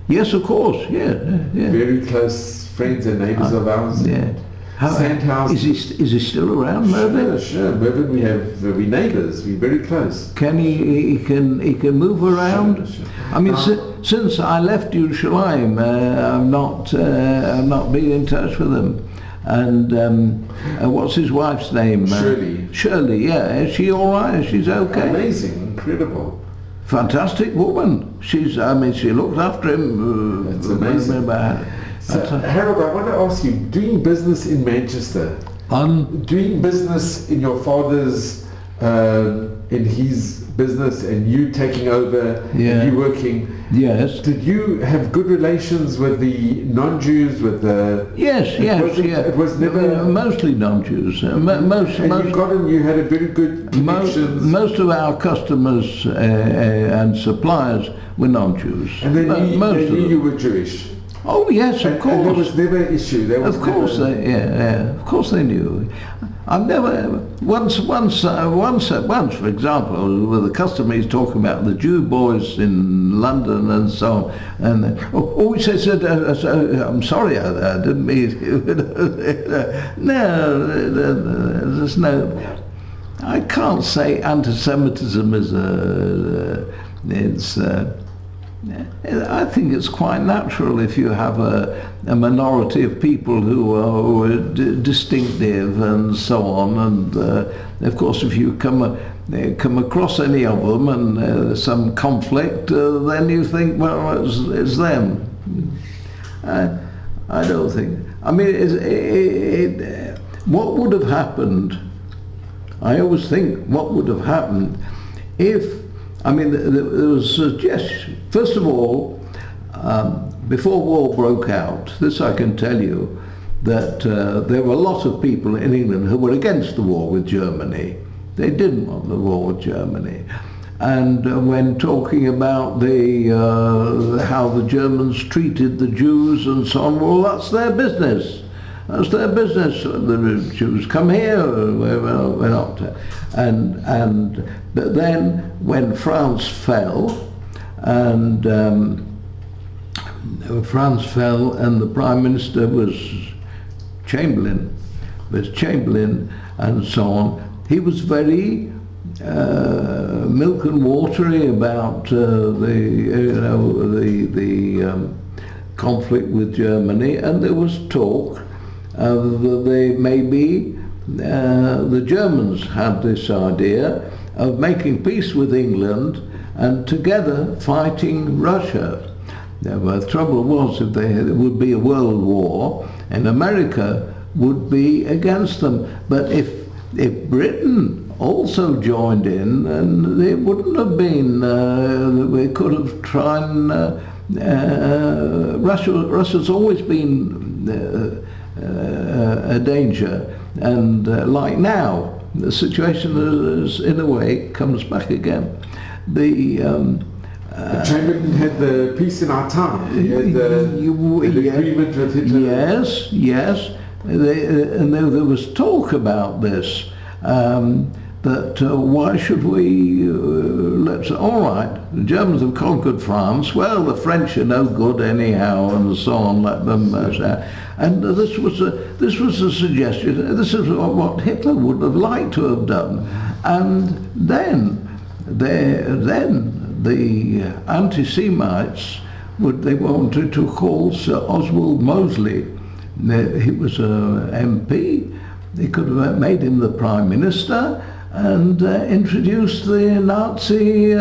Yes, of course. Yeah. Very close friends and neighbours of ours. Yeah. Sandhouse. Is he still around, Mervyn? Sure. Mervyn, we neighbours. We're very close. Can he can move around? Sure. I mean, since I left Yerushalayim, I've not been in touch with him. And what's his wife's name? Shirley. Yeah. Is she all right? She's okay. Amazing, incredible. Fantastic woman. She looked after him. That's amazing. So, Harold, I want to ask you, doing business in Manchester, doing business in your father's, in his business and you taking over and you working. Yes. Did you have good relations with the non-Jews, with the... Yes. It was never... Mostly non-Jews. You had a very good connections. Most of our customers and suppliers were non-Jews. And they knew you were Jewish. Oh yes, of course. And there was never an issue. Of course they knew. I've never once, for example, with a customer, he's talking about the Jew boys in London and so on, and he says, "I'm sorry, I didn't mean." No, there's no. I can't say anti-Semitism is I think it's quite natural if you have a minority of people who are distinctive and so on, and of course if you come across any of them and there's some conflict, then you think, well, it's them. I don't think. I mean, what would have happened? I always think what would have happened if. I mean, there was a suggestion. First of all, before war broke out, this I can tell you, that there were a lot of people in England who were against the war with Germany. They didn't want the war with Germany. And when talking about how the Germans treated the Jews and so on, well, that's their business. That's their business. The Jews come here, we're not. But then when France fell, and the Prime Minister was Chamberlain, and so on, he was very milk and watery about the conflict with Germany, and there was talk the Germans had this idea of making peace with England and together fighting Russia. Now, the trouble was, if there would be a world war, and America would be against them. But if Britain also joined in, then it wouldn't have been. We could have tried. Russia's always been a danger, and like now, the situation is, in a way, comes back again. Chamberlain had the peace in our time. He had the agreement with Hitler. Yes. And there was talk about this. That why should we all right, the Germans have conquered France, well, the French are no good anyhow, and so on, let them and this was a suggestion. This is what Hitler would have liked to have done. And then the anti-Semites they wanted to call Sir Oswald Mosley. He was an MP. They could have made him the Prime Minister and introduced the Nazi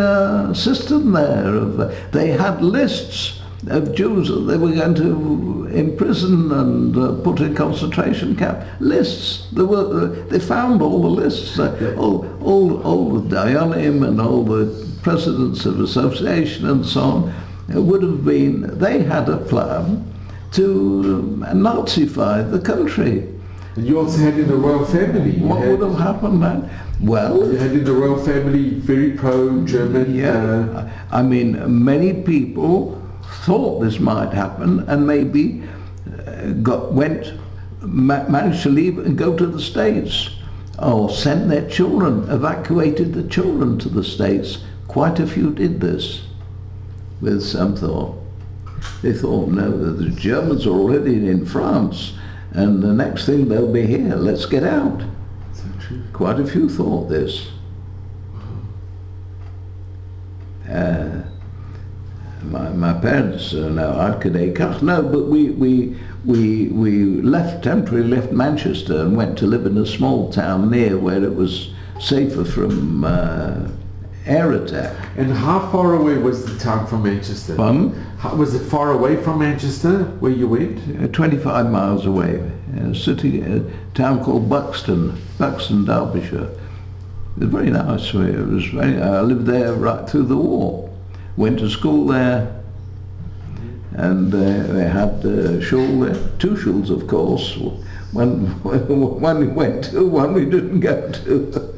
system there. They had lists of Jews that they were going to imprison and put in concentration camp. Lists. They found all the lists. All the Dayanim and all the presidents of association and so on would have been. They had a plan to Nazify the country. And you also had in the royal family. What would have happened then? Well, you had in the royal family very pro-German. Yeah, I mean, many people thought this might happen, and maybe managed to leave and go to the States, or sent their children, evacuated the children to the States. Quite a few did this, with some thought. They thought, no, the Germans are already in France, and the next thing they'll be here, let's get out. So true. Quite a few thought this. My parents but we temporarily left Manchester and went to live in a small town near where it was safer from air attack. And how far away was the town from Manchester? Was it far away from Manchester where you went? 25 miles away. A town called Buxton, Derbyshire. It was very nice. I lived there right through the war. Went to school there, and they had a shul there, 2 shuls, of course. One we went to, one we didn't go to.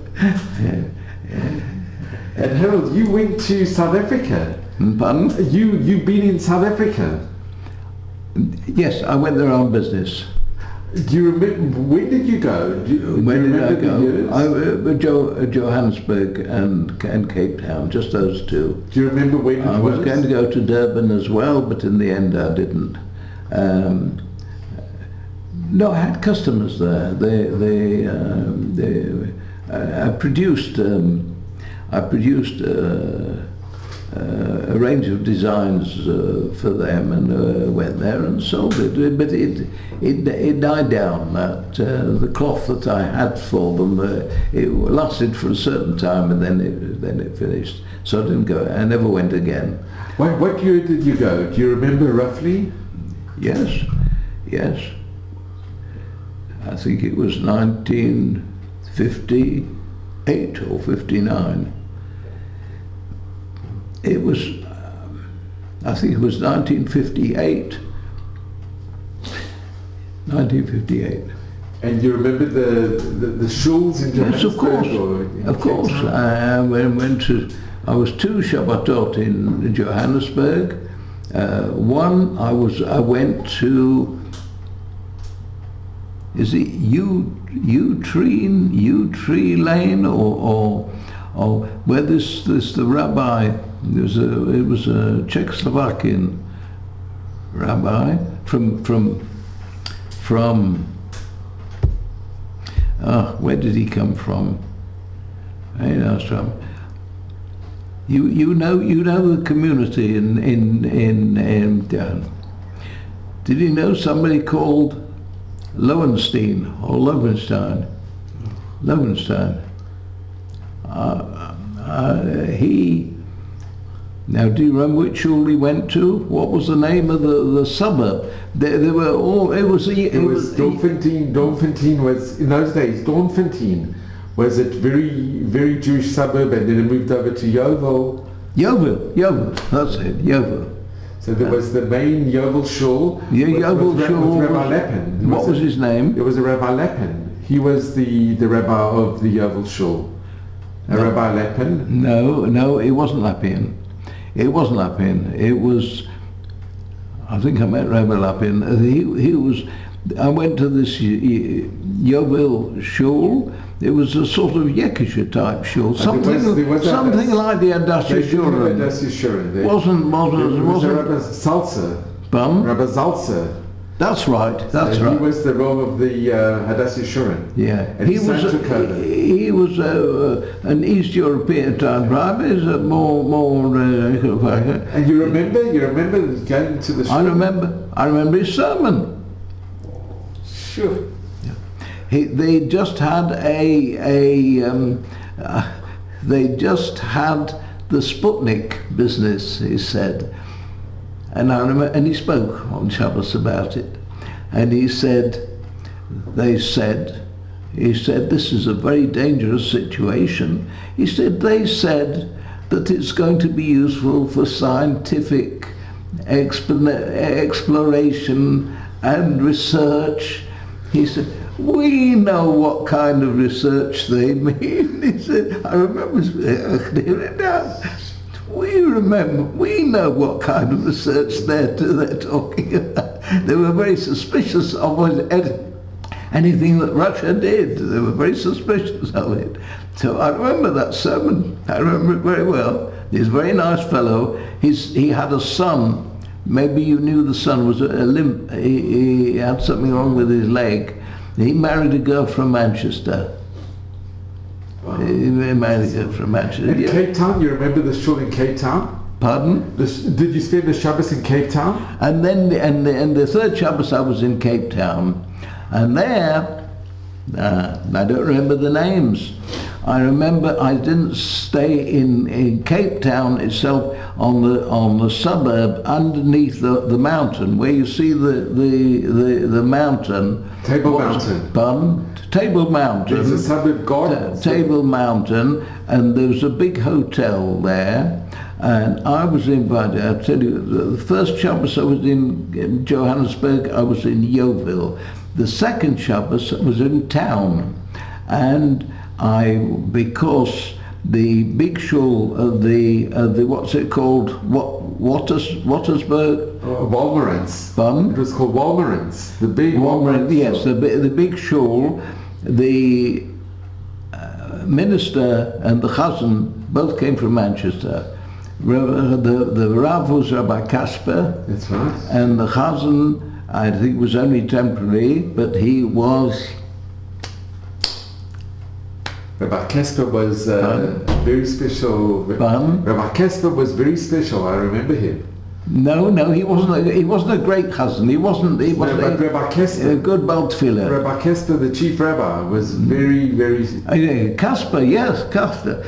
And Harold, you went to South Africa. Pardon? You've been in South Africa. Yes, I went there on business. Do you remember, when did you go? When did I go? Johannesburg and Cape Town, just those 2. Do you remember when it was? I was going to go to Durban as well, but in the end I didn't. No, I had customers there. I produced a range of designs for them, and went there and sold it. But it died down. That the cloth that I had for them, it lasted for a certain time, and then it finished. So I didn't go. I never went again. What year did you go? Do you remember roughly? Yes. I think it was 1958 or 59. It was, I think it was 1958. 1958. And you remember the shuls in Johannesburg? Yes, of course. I was 2 Shabbatot in Johannesburg. One, I went to, is it U Tree Lane or where the rabbi, it was a Czechoslovakian rabbi from where did he come from? You know the community in did you know somebody called Lowenstein or Lowenstein? Now, do you remember which shul he went to? What was the name of the suburb? They were all. It was Dorpfontein. Dorpfontein was, in those days, Dorpfontein was a very Jewish suburb, and then it moved over to Yeovil. Yeovil, that's it, Yeovil. So there was the main Yeovil shul. Yeah, Yeovil shul. With Rabbi Lappin. What was his name? It was a Rabbi Lappin. He was the rabbi of the Yeovil shul. Rabbi Lappin? No, it wasn't Lappin. It wasn't Lappin. It was, I think I met Rabbi Lappin. He was, I went to this Yeovil shul. It was a sort of Yekisha type shul. Something like the Adassah Shuren. It was Rabbi Salsa. Bum? Rabbi Salsa. That's right. Right. He was the role of the Hadassah Shuren. Yeah, and he was an East European type rabbi. More. And you remember going to the shul? I remember his sermon. Sure. They just had the Sputnik business, he said. And I remember, and he spoke on Shabbos about it, and he said, this is a very dangerous situation. He said, they said that it's going to be useful for scientific exploration and research. He said, we know what kind of research they mean. He said, I remember clear it down. We know what kind of research they're talking about. They were very suspicious of anything that Russia did. They were very suspicious of it. So I remember that sermon. I remember it very well. He's a very nice fellow. He had a son. Maybe you knew the son was a limp. He had something wrong with his leg. He married a girl from Manchester. Wow. He married a girl from Manchester. In Cape Town, you remember the shul in Cape Town? Pardon? Did you spend the Shabbos in Cape Town? And then the third Shabbos I was in Cape Town, and there I don't remember the names. I remember I didn't stay in Cape Town itself on the suburb underneath the mountain where you see the mountain. Table Mountain. Table Mountain. There's a suburb garden. Table Mountain, and there was a big hotel there. And I was invited. I'll tell you, the first Shabbos I was in Johannesburg, I was in Yeovil. The second Shabbos was in town, and because the big shul of the what's it called, Watersburg? Walmerans. Pardon? It was called Walmerans. The big Walmerans. Yes, the big shul. The minister and the chazan both came from Manchester. The Rav was Rabbi Kasper. That's right. And the chazan, I think, was only temporary, but he was. Rabbi Kasper was very special. Rabbi Kasper was very special. I remember him. No, he wasn't a great chazan. He wasn't Rabbi Kasper, a good baltfiller. Rabbi Kasper, the chief rabbi, was very, very. Kasper, yes, Kasper.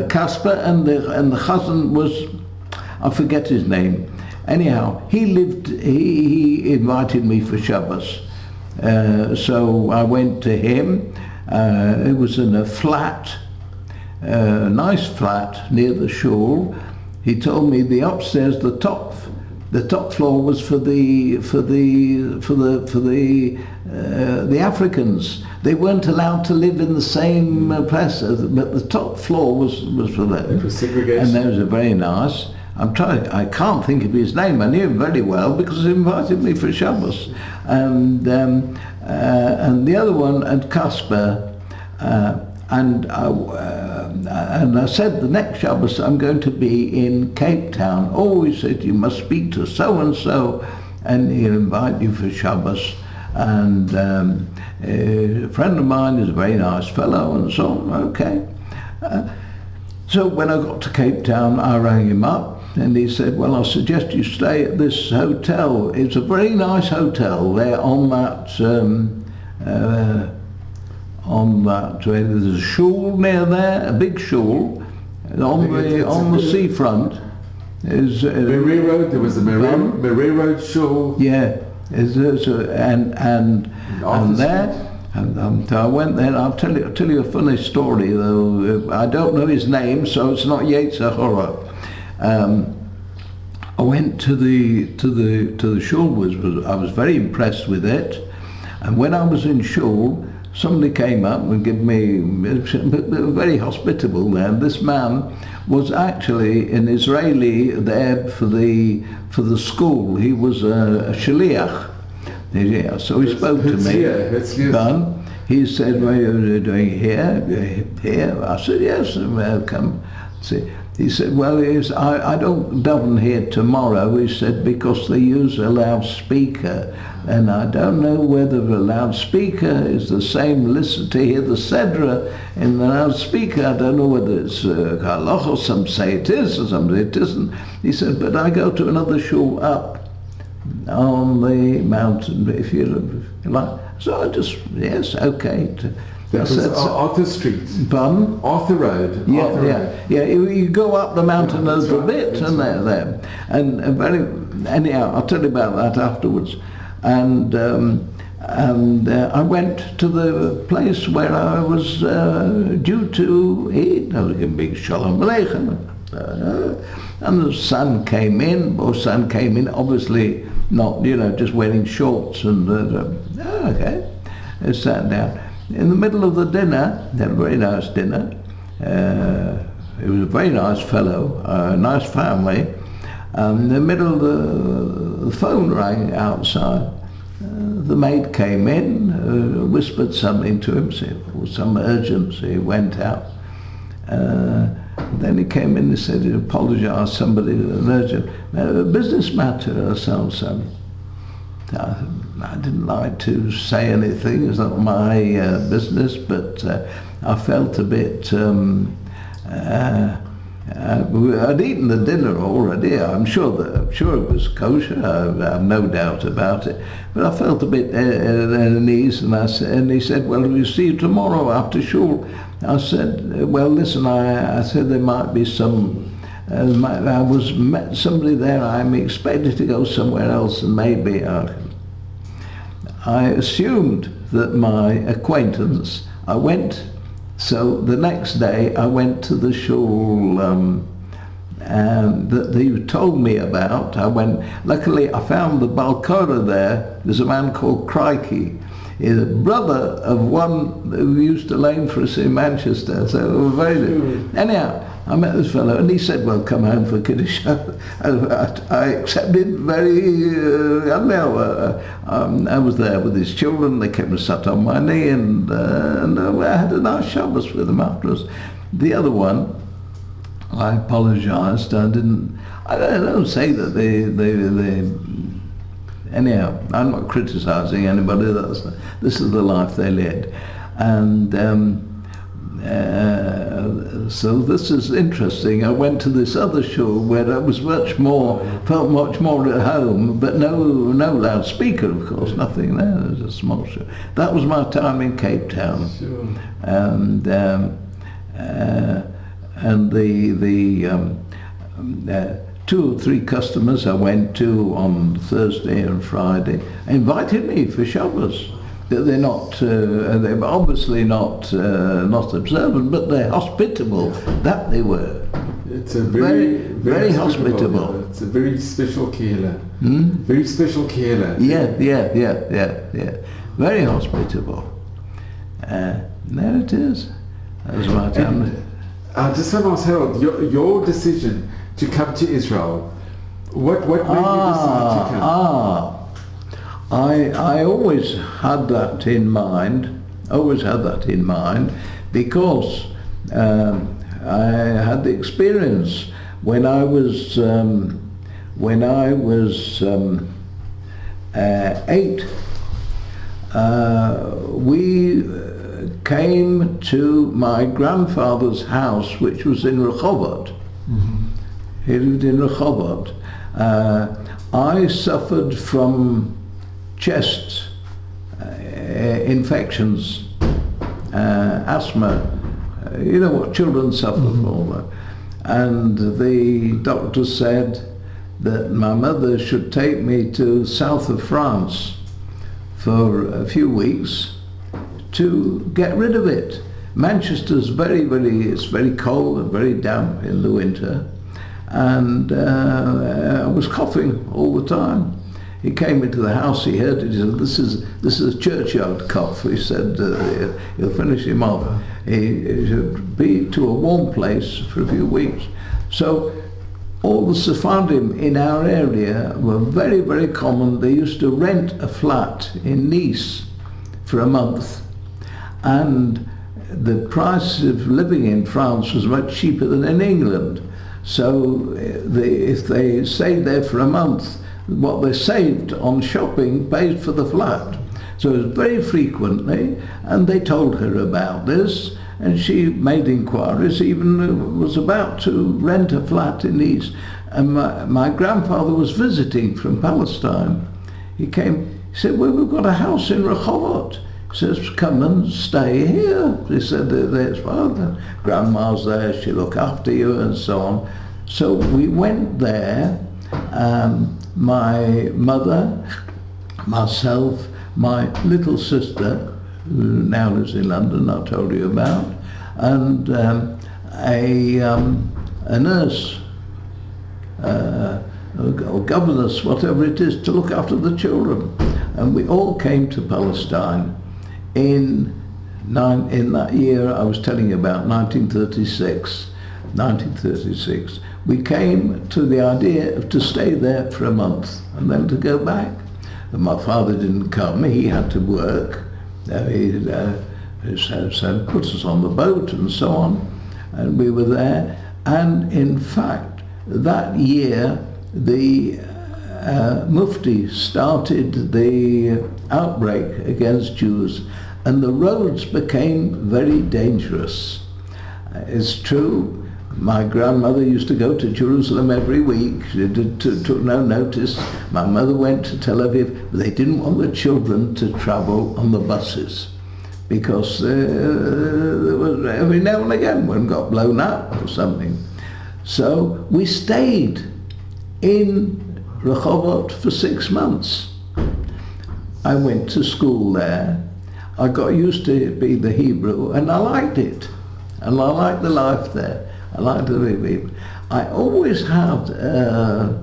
Kasper, and the chazan was, I forget his name. Anyhow, he invited me for Shabbos, so I went to him. It was in a flat, nice flat near the shul. He told me the upstairs, the top floor was for the Africans. They weren't allowed to live in the same place, but the top floor was for them. It was segregation. And those are very nice. I can't think of his name. I knew him very well because he invited me for Shabbos. And the other one at Kasper, and I said the next Shabbos I'm going to be in Cape Town. Oh, he said, you must speak to so-and-so and he'll invite you for Shabbos. And a friend of mine is a very nice fellow and so on. Okay. So when I got to Cape Town, I rang him up and he said, well, I suggest you stay at this hotel. It's a very nice hotel there on that there's a shul near there, a big shul on the seafront. Marais Road. There was a Marais Road shul. Yeah, and there. And I went there. I'll tell you a funny story though. I don't know his name, so it's not Yetzer Hara. I went to the shul. I was very impressed with it, and when I was in shul, somebody came up and gave me, they were very hospitable there. This man was actually an Israeli there for the school. He was a shaliach. Yeah, so he spoke to me. He said, what are you doing here? Here? I said, yes, welcome. He said, well, I don't daven here tomorrow. He said, because they use a loudspeaker. And I don't know whether a loudspeaker is the same, listen to hear the Sedra in the loudspeaker. I don't know whether it's halach, or some say it is, or some say it isn't. He said, but I go to another shul up on the mountain, if you like. So I just, yes, okay. That was Arthur Street. Pardon? Arthur Road. Yeah. You go up the mountain a little bit, and there. And anyhow, I'll tell you about that afterwards. And I went to the place where I was due to eat. I was going to be Shalom Aleichem. And the sun came in, obviously not, just wearing shorts. And okay, I sat down. In the middle of the dinner, they had a very nice dinner. It was a very nice fellow, a nice family. In the middle of the phone rang outside. The maid came in, whispered something to him, said there was some urgency. He went out. Then he came in and said he apologised, somebody, an urgent business matter or something. I didn't like to say anything, it's not my business, but I felt a bit I'd eaten the dinner already. I'm sure it was kosher. I have no doubt about it. But I felt a bit at unease, and he said, "Well, we'll see you tomorrow after shul." I said, "Well, listen, I said there might be some. I was met somebody there. I'm expected to go somewhere else, and maybe I assumed that my acquaintance. I went." So the next day I went to the shul that they told me about. I went. Luckily, I found the Balkora there. There's a man called Crikey. He's a brother of one who used to lane for us in Manchester. So anyhow, I met this fellow, and he said, "Well, come home for Kiddush." I accepted very. I was there with his children. They came and sat on my knee, and I had a nice Shabbos with them afterwards. The other one, I apologised. I don't say that they. Anyhow, I'm not criticising anybody. This is the life they led, and. So this is interesting. I went to this other shul where I was felt much more at home, but no loudspeaker, of course, nothing there. There's a small shul. That was my time in Cape Town, Sure. and the 2 or 3 customers I went to on Thursday and Friday invited me for Shabbos. They're not. They're obviously not observant, but they're hospitable. That they were. It's a very hospitable. It's a very special kehillah. Very special kehillah. Yeah. Very hospitable. There it is. That was my time. I just want to ask Harold, your decision to come to Israel. What made you decide to come? I always had that in mind. Because I had the experience when I was 8. We came to my grandfather's house, which was in Rehovot. Mm-hmm. He lived in Rehovot. I suffered from chest infections, asthma, you know what children suffer from. And the doctor said that my mother should take me to south of France for a few weeks to get rid of it. Manchester's it's very cold and very damp in the winter, and I was coughing all the time. He came into the house, he heard it, he said, this is a churchyard cough. He said, he'll finish him off. He should be to a warm place for a few weeks. So all the Sephardim in our area were very, very common. They used to rent a flat in Nice for a month, and the price of living in France was much cheaper than in England. So if they stayed there for a month, what they saved on shopping paid for the flat. So it was very frequently, and they told her about this, and she made inquiries, even was about to rent a flat in Nice. And my grandfather was visiting from Palestine. He came, he said, "Well, we've got a house in Rehovot." He says, "Come and stay here." He said, "There's father, grandma's there, she'll look after you," and so on. So we went there. My mother, myself, my little sister, who now lives in London, I told you about, and a nurse, or governess, whatever it is, to look after the children. And we all came to Palestine in that year I was telling you about, 1936. We came to the idea of to stay there for a month and then to go back. And my father didn't come, he had to work. He put us on the boat and so on, and we were there. And in fact, that year the Mufti started the outbreak against Jews, and the roads became very dangerous. It's true, My grandmother used to go to Jerusalem every week. She took no notice. My mother went to Tel Aviv, but they didn't want the children to travel on the buses because there was every now and again one got blown up or something. So we stayed in Rehovot for 6 months. I went to school there. I got used to be the Hebrew, and I liked it. And I liked the life there. I liked the people. I always had a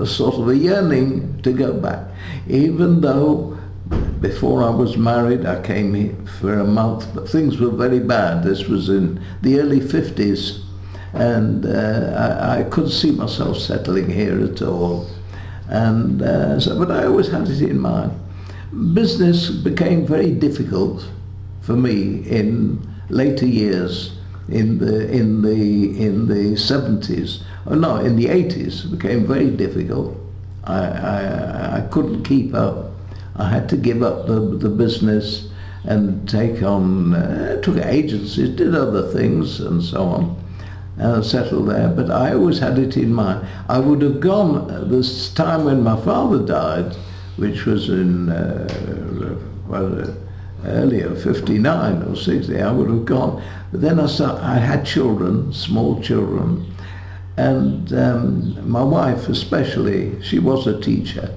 sort of a yearning to go back, even though before I was married I came here for a month, but things were very bad. This was in the early 50s, and I couldn't see myself settling here at all. And but I always had it in mind. Business became very difficult for me in later years. In the 70s, or no, in the 80s, it became very difficult. I couldn't keep up. I had to give up the business and take on, took agencies, did other things and so on, and settled there. But I always had it in mind. I would have gone at this time when my father died, which was in earlier, 59 or 60, I would have gone. But then I had children, small children, and my wife especially, she was a teacher.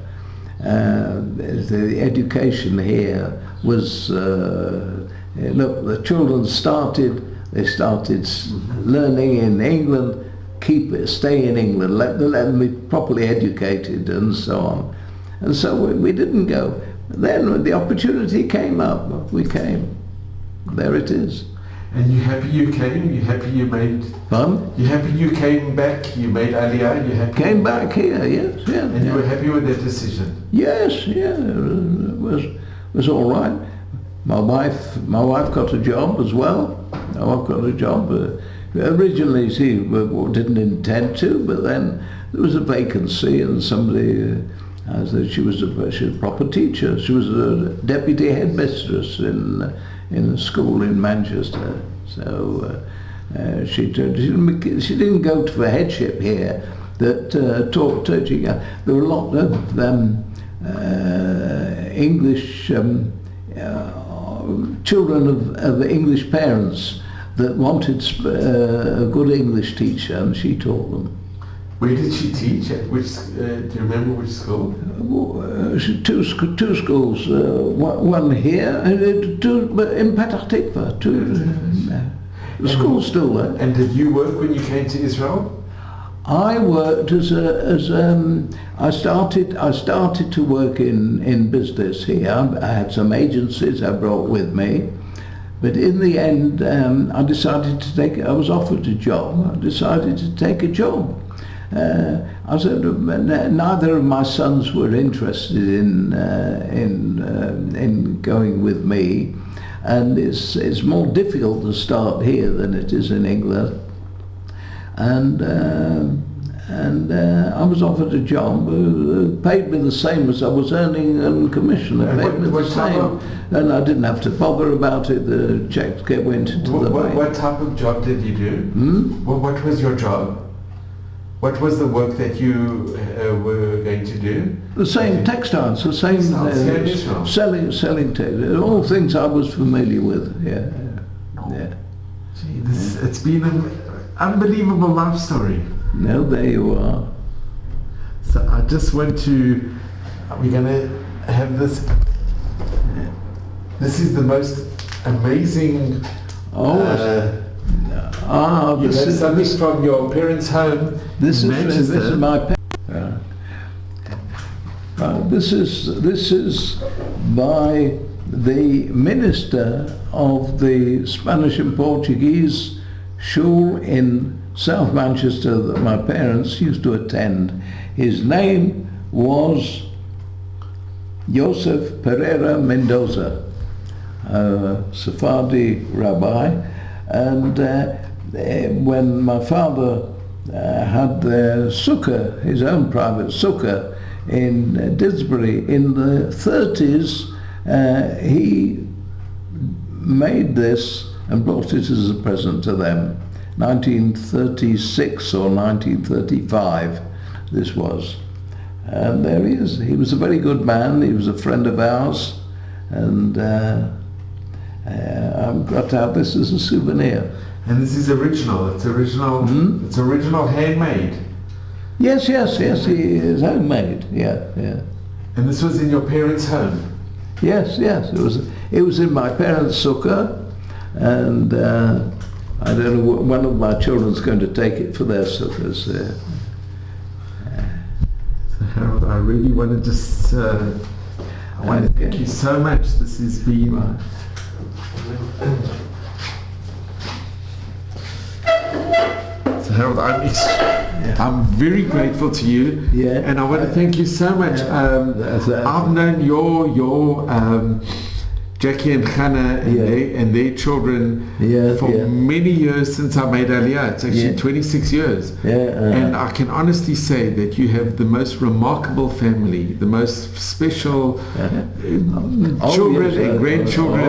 The education here was, look, the children started learning in England, stay in England, let them be properly educated and so on. And so we didn't go. Then when the opportunity came up, we came. There it is. And you happy you came? You happy you made... Pardon? You happy you came back? You made Aliyah? You happy? Came back here, yes, yeah. And you were happy with that decision? Yes, yeah, it was all right. My wife got a job as well. My wife got a job. Originally she didn't intend to, but then there was a vacancy and somebody... she was a proper teacher. She was a deputy headmistress in a school in Manchester. So she didn't go for headship here. That taught teaching. There were a lot of English children of English parents that wanted a good English teacher, and she taught them. Where did she teach? At which? Do you remember which school? Two schools. One here, but in Petah Tikva. The school's still there. And did you work when you came to Israel? I worked I started to work in business here. I had some agencies I brought with me. But in the end, I decided to I was offered a job. I decided to take a job. I said neither of my sons were interested in going with me, and it's more difficult to start here than it is in England. And I was offered a job, paid me the same as I was earning on commission. They paid me the same, and I didn't have to bother about it. The checks went into the bank. What type of job did you do? What was your job? What was the work that you were going to do? The same textiles, the same selling textiles, all things I was familiar with. Yeah. Gee, it's been an unbelievable life story. No, there you are. So I just want to. We're going to have this. This is the most amazing. This is something from your parents' home. This is my this is by the minister of the Spanish and Portuguese shul in South Manchester that my parents used to attend. His name was Joseph Pereira Mendoza, a Sephardi rabbi, and when my father had their sukkah, his own private sukkah in Didsbury in the 30s, he made this and brought it as a present to them. 1936 or 1935 this was. And there he is. He was a very good man. He was a friend of ours, and I've got to have this as a souvenir. And this is original. It's original. It's original, handmade. Yes, he is homemade. Yeah. And this was in your parents' home. Yes. It was in my parents' sukkah, and I don't know. One of my children's going to take it for their sukkahs. So Harold, I really want to just. I want to thank you so much. This has been. So Harold, I'm very grateful to you, and I want to thank you so much. I've known your Jackie and Hannah and their children for many years since I made Aliyah. It's actually 26 years. And I can honestly say that you have the most remarkable family, the most special children and grandchildren.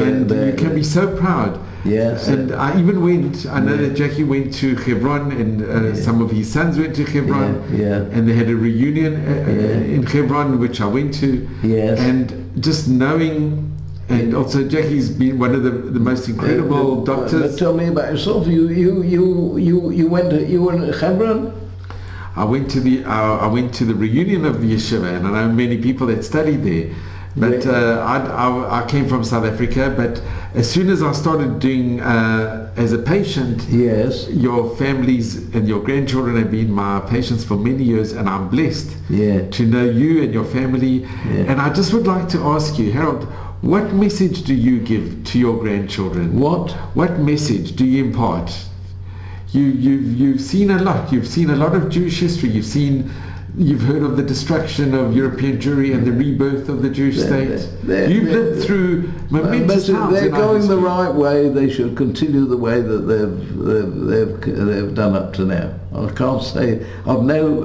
And you can be so proud. And I even went, I know that Jackie went to Hebron, and some of his sons went to Hebron, and they had a reunion in Hebron, which I went to, and just knowing, and also Jackie's been one of the most incredible doctors. Tell me about yourself. You went to Hebron? I went to the reunion of the yeshiva, and I know many people that studied there. But I came from South Africa, but as soon as I started doing as a patient, your families and your grandchildren have been my patients for many years, and I'm blessed to know you and your family. And I just would like to ask you, Harold, what message do you give to your grandchildren? What message do you impart? You've seen a lot. You've seen a lot of Jewish history. You've heard of the destruction of European Jewry and the rebirth of the Jewish state. You've lived through momentous times. They're going the right way. They should continue the way that they've done up to now. I can't say I've no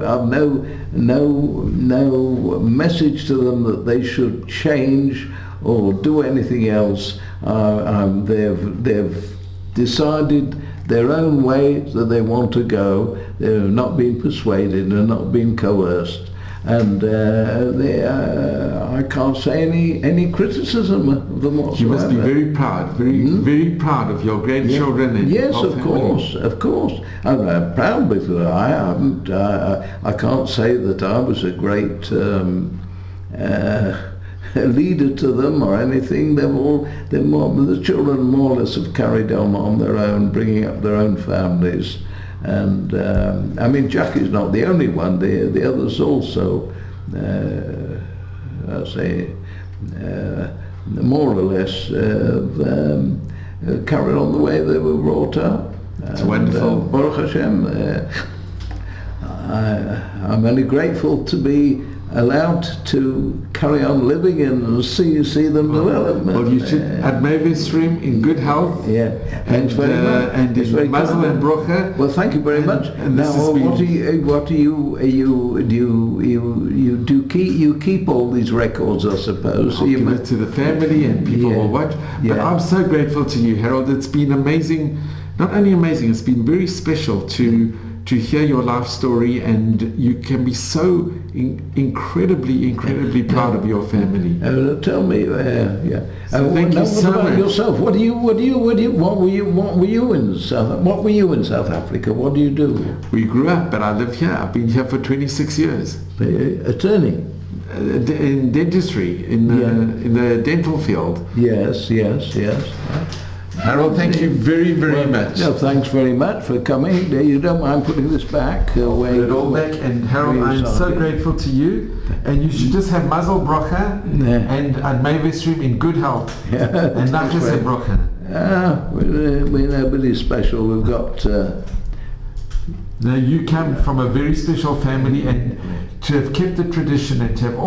message to them that they should change or do anything else. They've decided their own way that they want to go. They're not being persuaded and not being coerced, and I can't say any criticism of them whatsoever. You must be very proud, very proud of your grandchildren. And yes, of course. I'm proud because I can't say that I was a great leader to them or anything. The children more or less have carried on their own, bringing up their own families. And I mean, Jackie's not the only one. The others also, I say, more or less carried on the way they were brought up. It's wonderful. Baruch Hashem. I'm only grateful to be allowed to carry on living and see them develop. Well, you should at Stream in good health. Thanks very much. And in Mazel and Brocha. Well, thank you very much. And now, you keep all these records, I suppose. I'll give it to the family and people will watch. But I'm so grateful to you, Harold. It's been amazing. Not only amazing, it's been very special to hear your life story, and you can be so incredibly proud of your family. Tell me, So thank you so much. Yourself? What were you in South Africa? What do you do? We grew up, but I live here. I've been here for 26 years. Attorney. In dentistry, in the dental field. Yes. Harold, thank you very much. No, thanks very much for coming. You don't mind putting this back? Put it all back. And Harold, I'm so grateful to you. And you should just have Mazel Brocha and May Stream in good health. And not just a Brocha. We're nobody special. We've got... Now you come from a very special family, and to have kept the tradition and to have